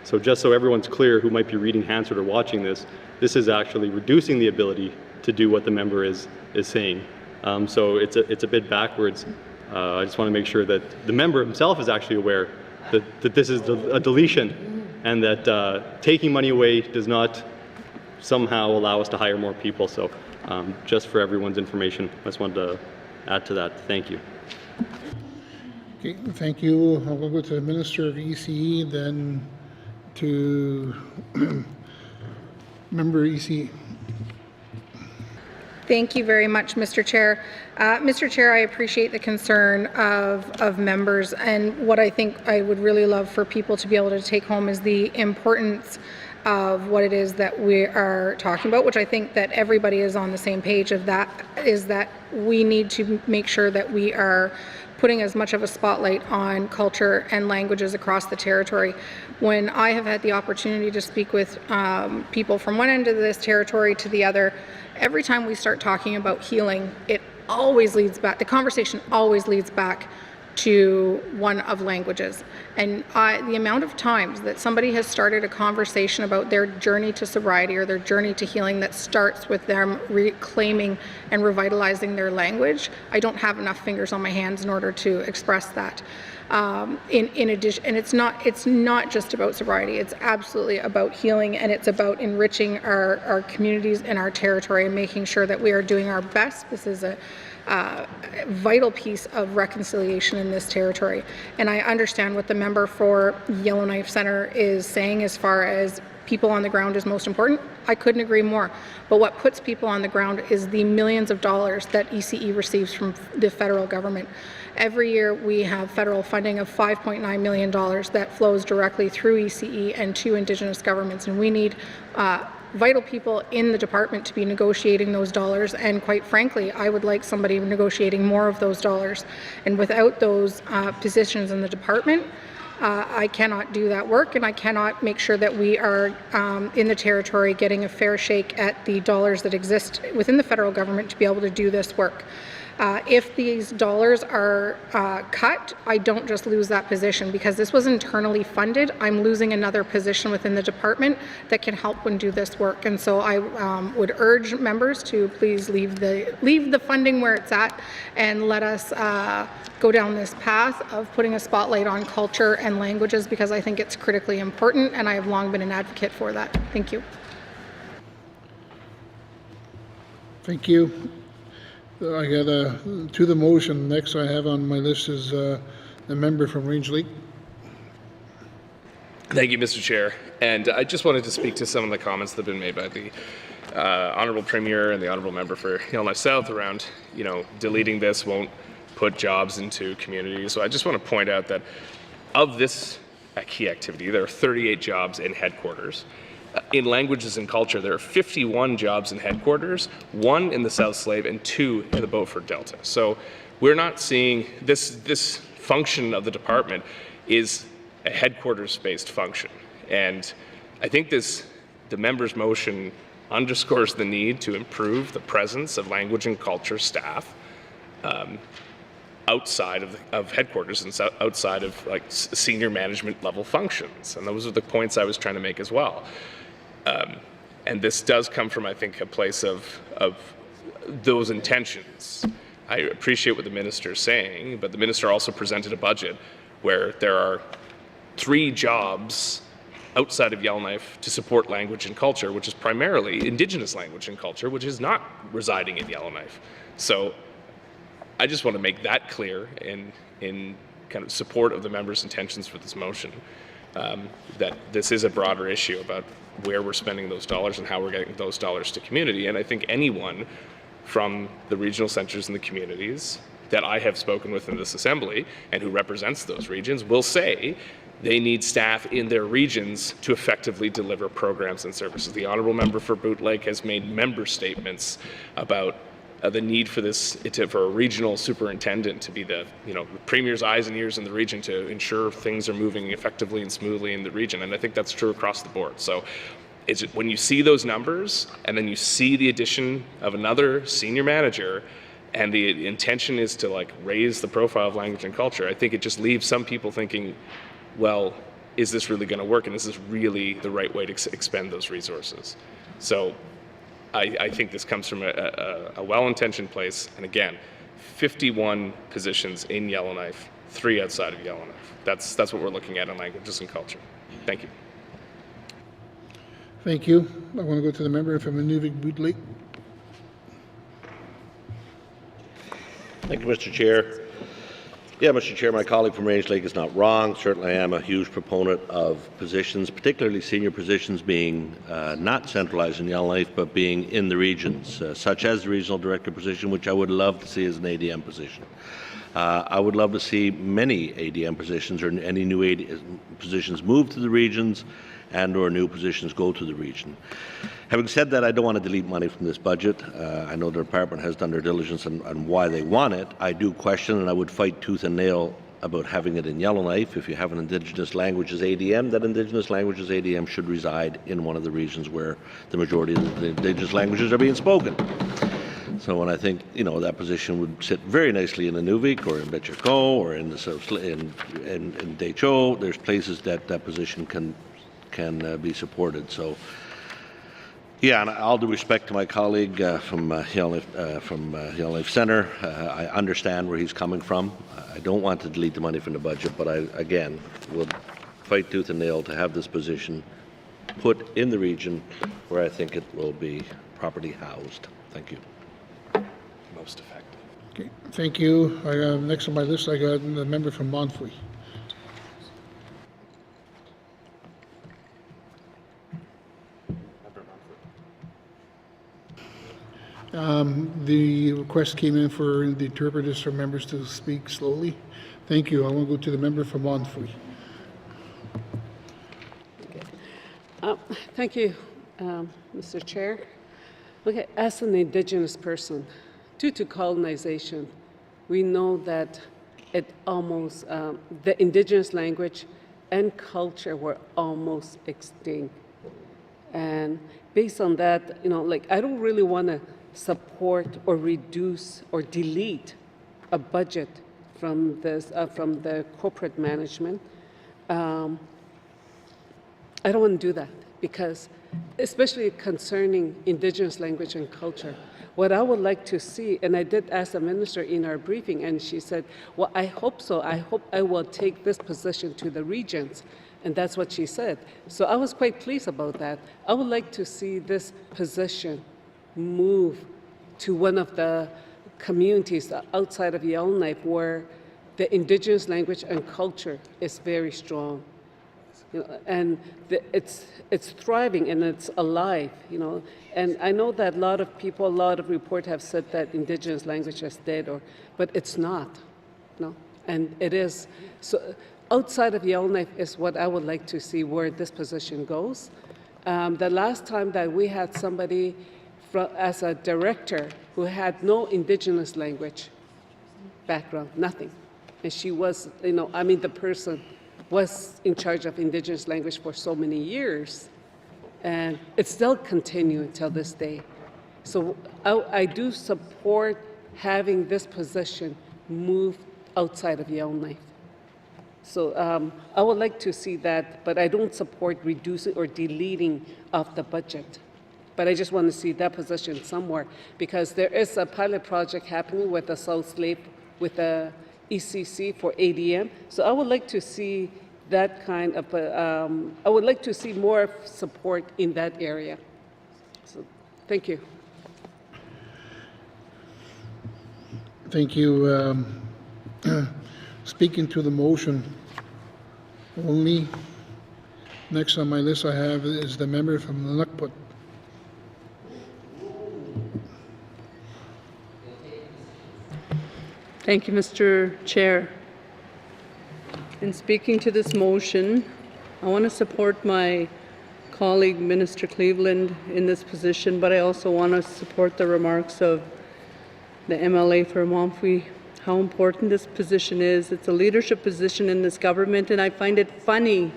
So just so everyone's clear who might be reading Hansard or watching this is actually reducing the ability to do what the member is saying. So it's a bit backwards. I just want to make sure that the member himself is actually aware that this is a deletion, and that taking money away does not somehow allow us to hire more people. So just for everyone's information, I just wanted to add to that. Thank you. Okay, thank you. I'll go to the Minister of ECE, then to Member ECE. Thank you very much, Mr. Chair. Mr. Chair, I appreciate the concern of members, and what I think I would really love for people to be able to take home is the importance of what it is that we are talking about, which I think that everybody is on the same page of. That is that we need to make sure that we are putting as much of a spotlight on culture and languages across the territory. When I have had the opportunity to speak with people from one end of this territory to the other, every time we start talking about healing, it always leads back, the conversation always leads back to one of languages. And the amount of times that somebody has started a conversation about their journey to sobriety or their journey to healing that starts with them reclaiming and revitalizing their language, I don't have enough fingers on my hands in order to express that. In addition, and it's not just about sobriety, it's absolutely about healing, and it's about enriching our communities and our territory and making sure that we are doing our best. This is a vital piece of reconciliation in this territory. And I understand what the member for Yellowknife Centre is saying as far as people on the ground is most important. I couldn't agree more. But what puts people on the ground is the millions of dollars that ECE receives from the federal government. Every year we have federal funding of $5.9 million that flows directly through ECE and to Indigenous governments, and we need vital people in the department to be negotiating those dollars, and quite frankly, I would like somebody negotiating more of those dollars. And without those positions in the department, I cannot do that work, and I cannot make sure that we are in the territory getting a fair shake at the dollars that exist within the federal government to be able to do this work. If these dollars are cut, I don't just lose that position, because this was internally funded. I'm losing another position within the department that can help and do this work. And so I would urge members to please leave the funding where it's at and let us go down this path of putting a spotlight on culture and languages, because I think it's critically important, and I have long been an advocate for that. Thank you. Thank you. I got to the motion. Next I have on my list is the member from Range Lake. Thank you, Mr. Chair. And I just wanted to speak to some of the comments that have been made by the Honourable Premier and the Honourable Member for Yellowknife South around, deleting this won't put jobs into communities. So I just want to point out that of this key activity, there are 38 jobs in headquarters. In languages and culture, there are 51 jobs in headquarters, 1 in the South Slave and 2 in the Beaufort Delta. So we're not seeing this function of the department is a headquarters-based function. And I think the member's motion underscores the need to improve the presence of language and culture staff outside of headquarters and outside of senior management level functions. And those are the points I was trying to make as well. And this does come from, I think, a place of those intentions. I appreciate what the minister is saying, but the minister also presented a budget where there are 3 jobs outside of Yellowknife to support language and culture, which is primarily Indigenous language and culture, which is not residing in Yellowknife. So I just want to make that clear in kind of support of the member's intentions for this motion, that this is a broader issue about where we're spending those dollars and how we're getting those dollars to community. And I think anyone from the regional centres and the communities that I have spoken with in this assembly and who represents those regions will say they need staff in their regions to effectively deliver programs and services. The Honourable Member for Boot Lake has made member statements about the need for for a regional superintendent to be the Premier's eyes and ears in the region to ensure things are moving effectively and smoothly in the region. And I think that's true across the board. So when you see those numbers and then you see the addition of another senior manager and the intention is to raise the profile of language and culture, I think it just leaves some people thinking, well, is this really going to work? And is this really the right way to expend those resources? So I think this comes from a well-intentioned place, and again, 51 positions in Yellowknife, 3 outside of Yellowknife. That's what we're looking at in languages and culture. Thank you. Thank you. I want to go to the member from Nunavik-Boot-Lake. Thank you, Mr. Chair. Yeah, Mr. Chair, my colleague from Range Lake is not wrong. Certainly, I am a huge proponent of positions, particularly senior positions being not centralized in Yellowknife, but being in the regions, such as the regional director position, which I would love to see as an ADM position. I would love to see many ADM positions or any new positions move to the regions and or new positions go to the region. Having said that, I don't want to delete money from this budget. I know the department has done their diligence on why they want it. I do question, and I would fight tooth and nail about having it in Yellowknife. If you have an Indigenous languages ADM, that Indigenous languages ADM should reside in one of the regions where the majority of the Indigenous languages are being spoken. So, and I think, you know, that position would sit very nicely in Nunavik or in Betchako or in Decho. There's places that that position can be supported. So, yeah, and all due respect to my colleague from Yellowknife Centre, I understand where he's coming from. I don't want to delete the money from the budget, but I, again, will fight tooth and nail to have this position put in the region where I think it will be properly housed. Thank you. Most effective. Okay, thank you. Next on my list, I got the member from Montfrey. The request came in for the interpreters for members to speak slowly. Thank you. I want to go to the member from Montfrey. Thank you, Mr. Chair. Okay, as an Indigenous person, due to colonization, we know that it almost, the Indigenous language and culture were almost extinct. And based on that, you know, like, I don't really want to support or reduce or delete a budget from this, from the corporate management. I don't want to do that because, especially concerning Indigenous language and culture, what I would like to see, and I did ask the minister in our briefing, and she said, well, I hope so. I hope I will take this position to the regions. And that's what she said. So I was quite pleased about that. I would like to see this position move to one of the communities outside of Yellowknife where the Indigenous language and culture is very strong. You know, and it's thriving and it's alive, you know. And I know that a lot of people, a lot of reports have said that Indigenous language is dead, but it's not, you know. And it is. So outside of Yellowknife is what I would like to see where this position goes. The last time that we had somebody as a director who had no Indigenous language background, nothing. And she was, you know, I mean, the person was in charge of Indigenous language for so many years, and it's still continuing till this day. So I do support having this position move outside of Yellowknife. So I would like to see that, but I don't support reducing or deleting of the budget. But I just want to see that position somewhere because there is a pilot project happening with the South Slave, with the ECC for ADM. So I would like to see that kind of, I would like to see more support in that area. So thank you. Thank you. Speaking to the motion only, next on my list I have is the member from N.W.T. Thank you, Mr. Chair. In speaking to this motion, I want to support my colleague, Minister Cleveland, in this position, but I also want to support the remarks of the MLA for Montfrey, how important this position is. It's a leadership position in this government, and I find it funny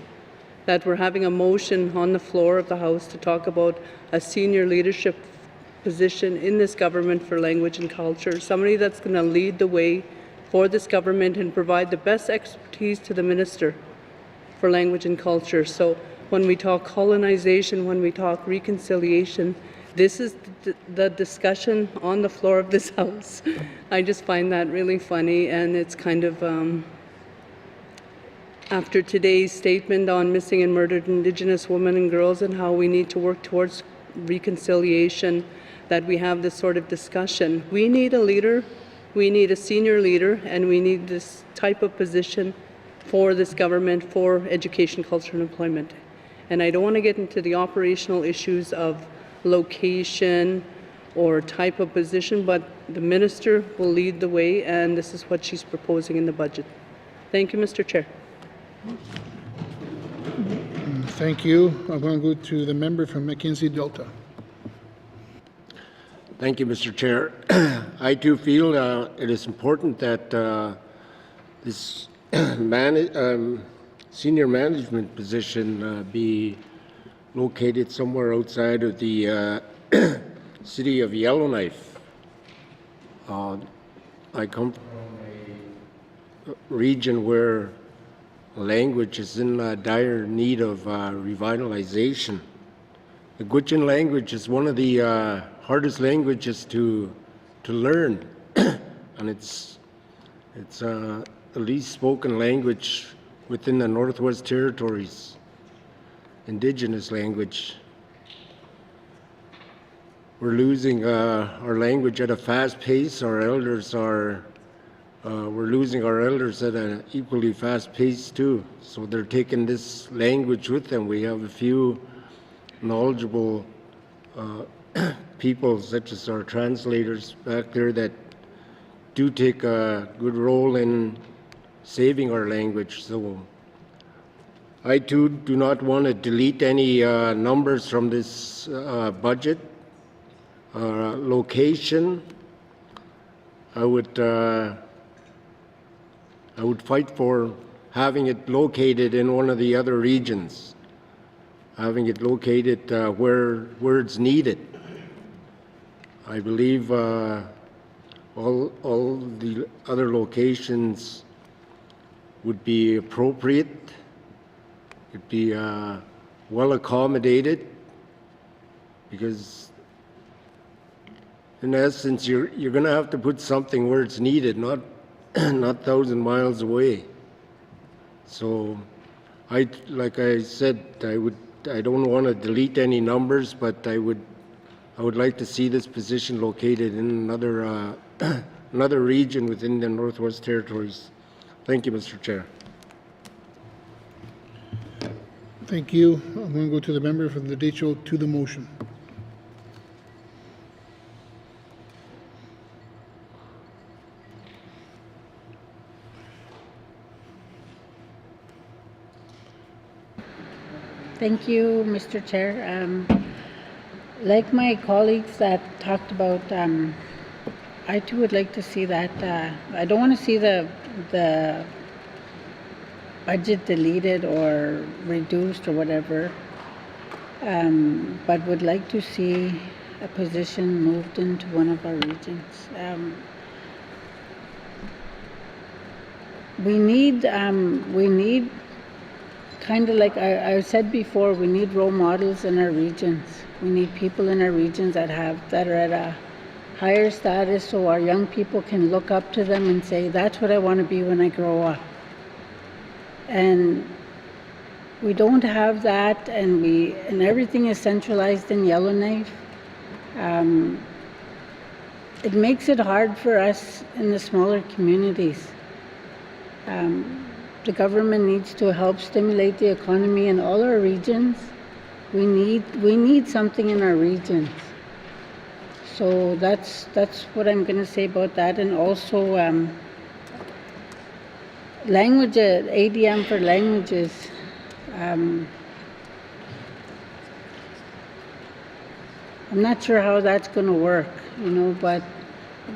that we're having a motion on the floor of the House to talk about a senior leadership position in this government for language and culture, somebody that's going to lead the way for this government and provide the best expertise to the Minister for Language and Culture. So when we talk colonization, when we talk reconciliation, this is the discussion on the floor of this house. I just find that really funny, and it's kind of, after today's statement on missing and murdered Indigenous women and girls and how we need to work towards reconciliation, that we have this sort of discussion. We need a leader, we need a senior leader, and we need this type of position for this government for education, culture, and employment. And I don't want to get into the operational issues of location or type of position, but the minister will lead the way, and this is what she's proposing in the budget. Thank you, Mr. Chair. Thank you. I'm going to go to the member from Mackenzie Delta. Thank you, Mr. Chair. I too feel it is important that this senior management position be located somewhere outside of the city of Yellowknife. I come from a region where language is in dire need of revitalization. The Gwich'in language is one of the hardest languages to learn, and it's the least spoken language within the Northwest Territories, Indigenous language. We're losing our language at a fast pace. Our elders are, we're losing our elders at an equally fast pace too. So they're taking this language with them. We have a few knowledgeable people, such as our translators back there, that do take a good role in saving our language. So I too do not want to delete any numbers from this budget. Location, I would fight for having it located in one of the other regions, having it located where it's needed. I believe all the other locations would be appropriate. It'd be well accommodated, because in essence you're going to have to put something where it's needed, not 1,000 miles away. So like I said, I don't want to delete any numbers, but I would like to see this position located in another another region within the Northwest Territories. Thank you, Mr. Chair. Thank you. I'm going to go to the member from the Decho to the motion. Thank you, Mr. Chair. Like my colleagues that talked about, I too would like to see that. I don't want to see the budget deleted or reduced or whatever, but would like to see a position moved into one of our regions. We need kind of like I said before, we need role models in our regions. We need people in our regions that are at a higher status, so our young people can look up to them and say, that's what I want to be when I grow up. And we don't have that, and everything is centralized in Yellowknife. It makes it hard for us in the smaller communities. The government needs to help stimulate the economy in all our regions. We need something in our regions. So that's what I'm going to say about that. And also language, ADM for languages. I'm not sure how that's going to work, but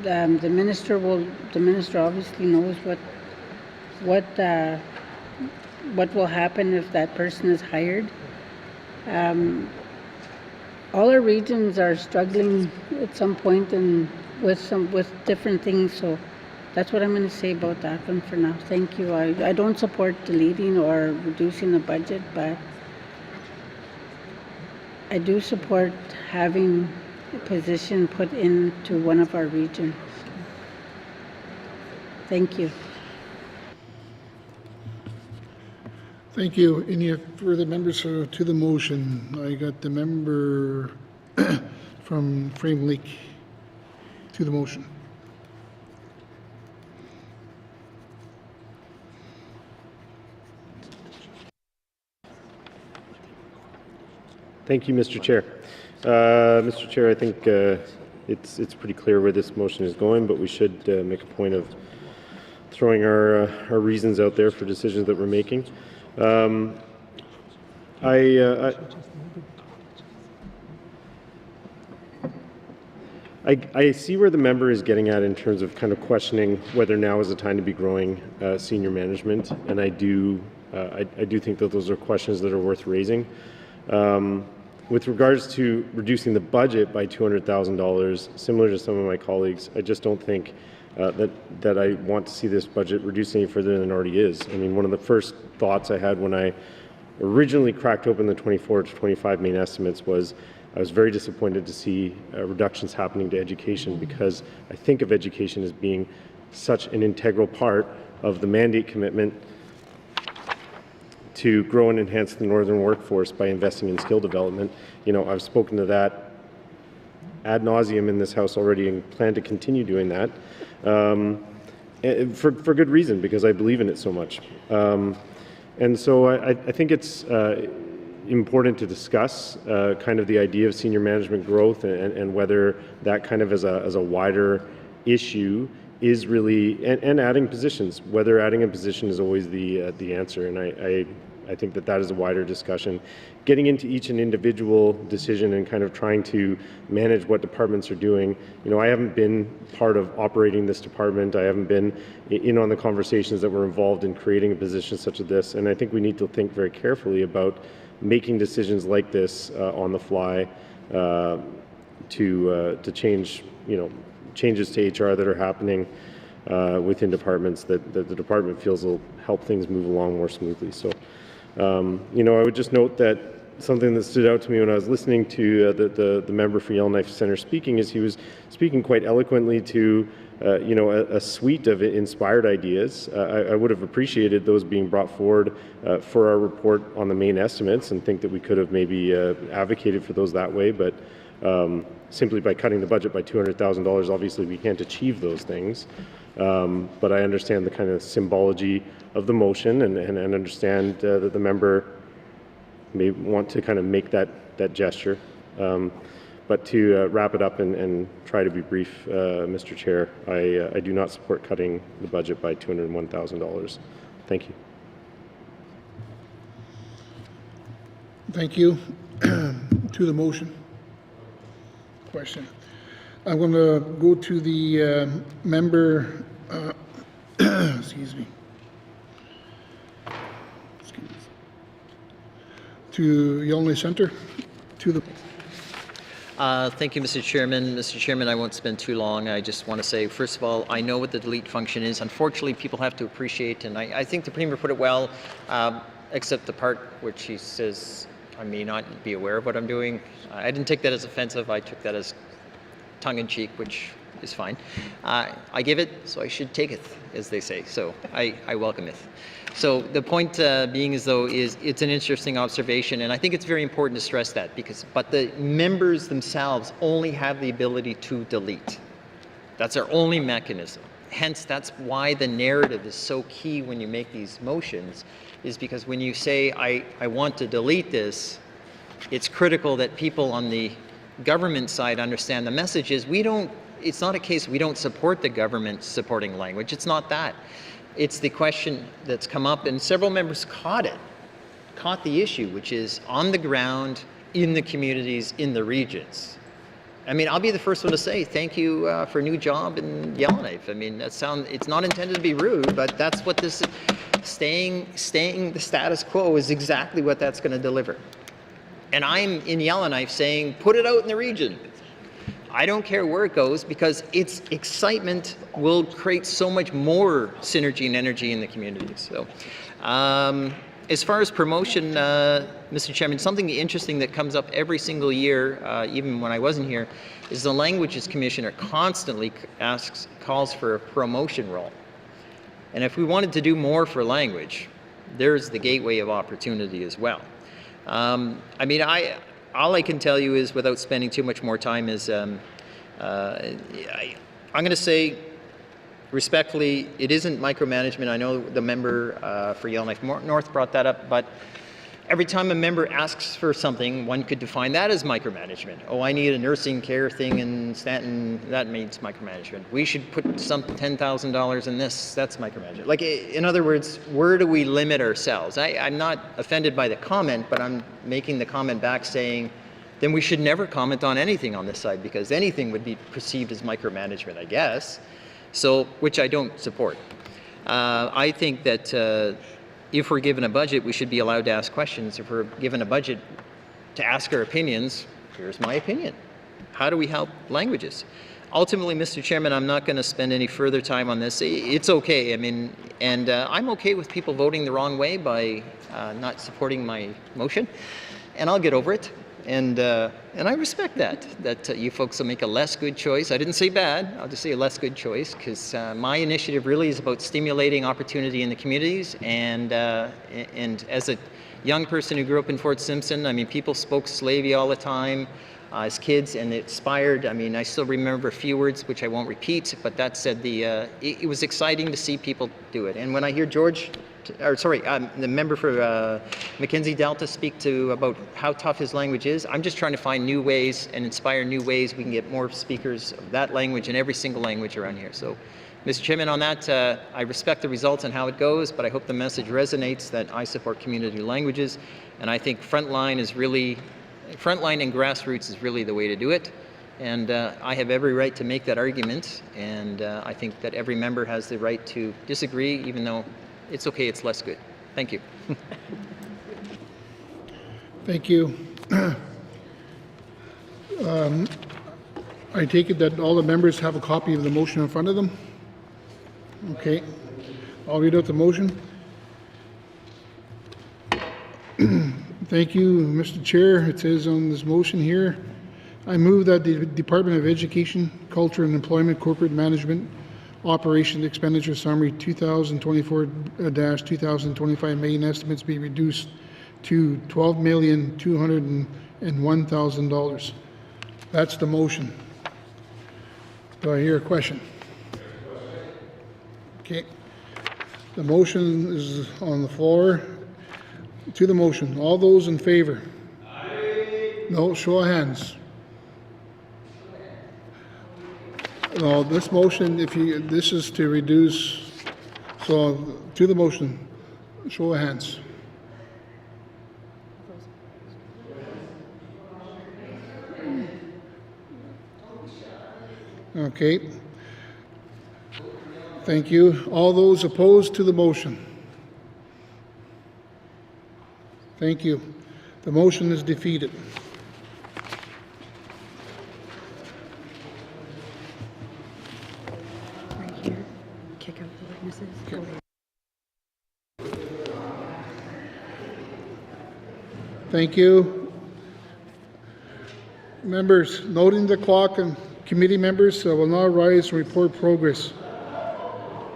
the minister obviously knows what will happen if that person is hired. All our regions are struggling at some point with different things, so that's what I'm going to say about that one for now. Thank you. I don't support deleting or reducing the budget, but I do support having position put into one of our regions. Thank you. Thank you. Any further members to the motion? I got the member from Frame Lake to the motion. Thank you, Mr. Chair. Mr. Chair, I think it's pretty clear where this motion is going, but we should make a point of throwing our reasons out there for decisions that we're making. I see where the member is getting at in terms of kind of questioning whether now is the time to be growing senior management, and I do think that those are questions that are worth raising. With regards to reducing the budget by $200,000, similar to some of my colleagues, I just don't think that I want to see this budget reduced any further than it already is. I mean, one of the first thoughts I had when I originally cracked open the 24 to 25 main estimates was I was very disappointed to see reductions happening to education, because I think of education as being such an integral part of the mandate commitment to grow and enhance the northern workforce by investing in skill development. You know, I've spoken to that ad nauseum in this House already and plan to continue doing that for good reason, because I believe in it so much. And so I think it's important to discuss kind of the idea of senior management growth and whether that kind of as a wider issue is really, and adding positions, whether adding a position is always the answer. And I think that is a wider discussion. Getting into each and individual decision and kind of trying to manage what departments are doing. You know, I haven't been part of operating this department. I haven't been in on the conversations that were involved in creating a position such as this. And I think we need to think very carefully about making decisions like this on the fly to change, you know, changes to HR that are happening within departments that the department feels will help things move along more smoothly. So, you know, I would just note that something that stood out to me when I was listening to the member for Yellowknife Centre speaking is he was speaking quite eloquently to, you know, a suite of inspired ideas. I would have appreciated those being brought forward for our report on the main estimates, and think that we could have maybe advocated for those that way, but simply by cutting the budget by $200,000, obviously we can't achieve those things. But I understand the kind of symbology of the motion and understand that the member may want to kind of make that gesture. But to wrap it up and try to be brief, Mr. Chair, I do not support cutting the budget by $201,000. Thank you. Thank you. To the motion. Question. I'm going to go to the member, excuse me, to Yellowknife Centre, to the... Thank you, Mr. Chairman. Mr. Chairman, I won't spend too long. I just want to say, first of all, I know what the delete function is. Unfortunately, people have to appreciate, and I think the Premier put it well, except the part which he says I may not be aware of what I'm doing. I didn't take that as offensive. I took that as tongue-in-cheek, which is fine. I give it, so I should take it, as they say. So I welcome it. So the point being is, though, is it's an interesting observation, and I think it's very important to stress that, but the members themselves only have the ability to delete. That's their only mechanism. Hence, that's why the narrative is so key when you make these motions, is because when you say, I want to delete this, it's critical that people on the government side understand the message is it's not a case we don't support the government supporting language. It's not that. It's the question that's come up, and several members caught the issue, which is on the ground, in the communities, in the regions. I mean, I'll be the first one to say thank you for a new job in Yellowknife. I mean, it's not intended to be rude, but that's what this staying the status quo is exactly what that's going to deliver. And I'm in Yellowknife saying, put it out in the region. I don't care where it goes, because its excitement will create so much more synergy and energy in the community. So as far as promotion, Mr. Chairman, something interesting that comes up every single year, even when I wasn't here, is the Languages Commissioner constantly calls for a promotion role. And if we wanted to do more for language, there's the gateway of opportunity as well. I mean, all I can tell you is, without spending too much more time, is I'm going to say, respectfully, it isn't micromanagement. I know the member for Yellowknife North brought that up, but every time a member asks for something, one could define that as micromanagement. Oh, I need a nursing care thing in Stanton, that means micromanagement. We should put some $10,000 in this, that's micromanagement. Like, in other words, where do we limit ourselves? I'm not offended by the comment, but I'm making the comment back saying, then we should never comment on anything on this side, because anything would be perceived as micromanagement, I guess. So, which I don't support. I think that if we're given a budget, we should be allowed to ask questions. If we're given a budget to ask our opinions, here's my opinion. How do we help languages? Ultimately, Mr. Chairman, I'm not going to spend any further time on this. It's okay. I mean, and I'm okay with people voting the wrong way by not supporting my motion, and I'll get over it. And I respect that you folks will make a less good choice. I didn't say bad, I'll just say a less good choice, because my initiative really is about stimulating opportunity in the communities. And as a young person who grew up in Fort Simpson, I mean, people spoke Slavey all the time as kids, and it inspired. I mean, I still remember a few words which I won't repeat, but that said, it was exciting to see people do it. And when I hear the member for Mackenzie Delta speak about how tough his language is, I'm just trying to find new ways and inspire new ways we can get more speakers of that language in every single language around here. So, Mr. Chairman, on that, I respect the results and how it goes, but I hope the message resonates that I support community languages, and I think frontline and grassroots is really the way to do it. And I have every right to make that argument, and I think that every member has the right to disagree, even though it's okay, it's less good. Thank you. Thank you. I take it that all the members have a copy of the motion in front of them? Okay. I'll read out the motion. Thank you, Mr. Chair. It says on this motion here, I move that the Department of Education, Culture and Employment Corporate Management Operation Expenditure Summary 2024-2025 main estimates be reduced to $12,201,000. That's the motion. Do I hear a question? Okay. The motion is on the floor. To the motion. All those in favor? Aye. No, show of hands. No, this motion, this is to reduce, so to the motion, show of hands. Okay. Thank you. All those opposed to the motion? Thank you. The motion is defeated. Kick out the witnesses. Thank you. Members, noting the clock, and committee members will now rise and report progress.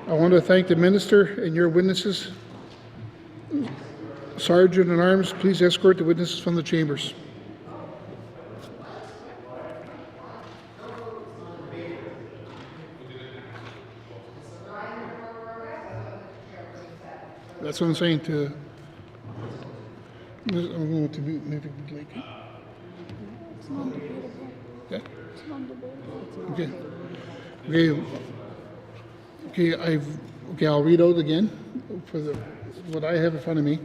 I want to thank the Minister and your witnesses. Sergeant at Arms, please escort the witnesses from the chambers. That's what I'm saying to. I'm going to maybe like. Okay. Okay. Okay. I'll read out again for what I have in front of me.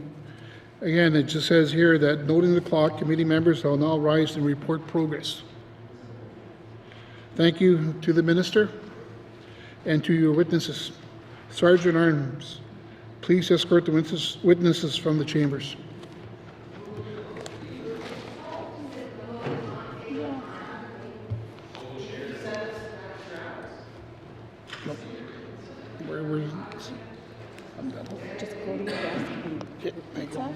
Again, it just says here that noting the clock, committee members will now rise and report progress. Thank you to the Minister and to your witnesses. Sergeant Arms, please escort the witnesses from the chambers. Where is I'm done. Just go to your desk and Okay, thank you.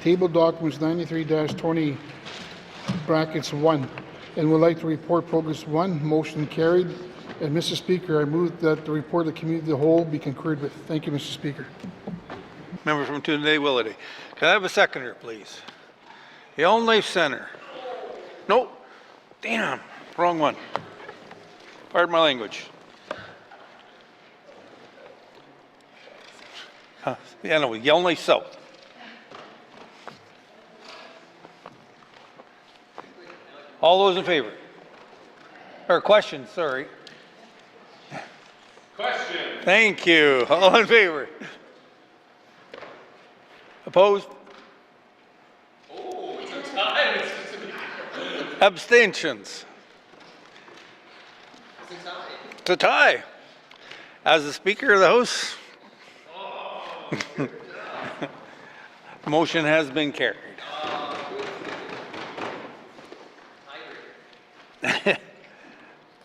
Table documents 93-20 brackets 1 and would like to report progress 1. Motion carried. And Mr. Speaker, I move that the report of the committee of the whole be concurred with. Thank you, Mr. Speaker. Member from Tunde-Willity. Can I have a seconder, please? Yellowknife Center. Nope. Damn. Wrong one. Pardon my language. Yeah, no, Yellowknife South. All those in favor? Or questions, sorry. Question. Thank you. All in favor? Opposed? Oh, it's a tie. Abstentions? It's a tie. As the Speaker of the House, motion has been carried.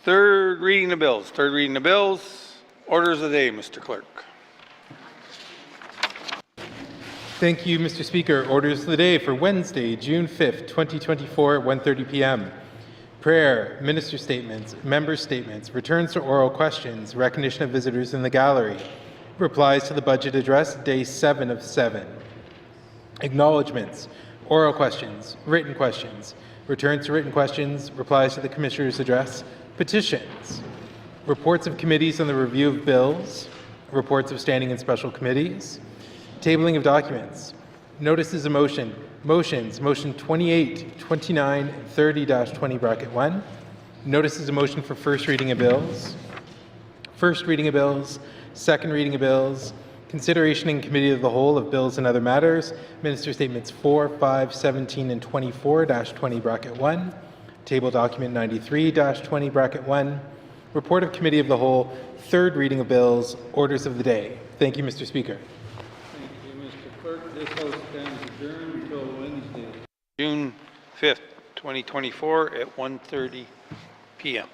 Third reading of bills. Third reading of bills. Orders of the day, Mr. Clerk. Thank you, Mr. Speaker. Orders of the day for Wednesday, June 5th, 2024 at 1:30 p.m. Prayer, minister statements, member statements, returns to oral questions, recognition of visitors in the gallery, replies to the budget address, day 7 of 7. Acknowledgements, oral questions, written questions, returns to written questions, replies to the Commissioner's address, petitions, reports of committees on the review of bills, reports of standing and special committees, tabling of documents, notices of motion, motions, motion 28, 29, and 30-20 bracket 1, notices of motion for first reading of bills, first reading of bills, second reading of bills, consideration in committee of the whole of bills and other matters, minister statements 4, 5, 17, and 24-20 bracket 1, table document 93-20 bracket 1, report of committee of the whole, third reading of bills, orders of the day. Thank you, Mr. Speaker. Thank you, Mr. Clerk. This House stands adjourned until Wednesday, June 5th, 2024 at 1:30 p.m.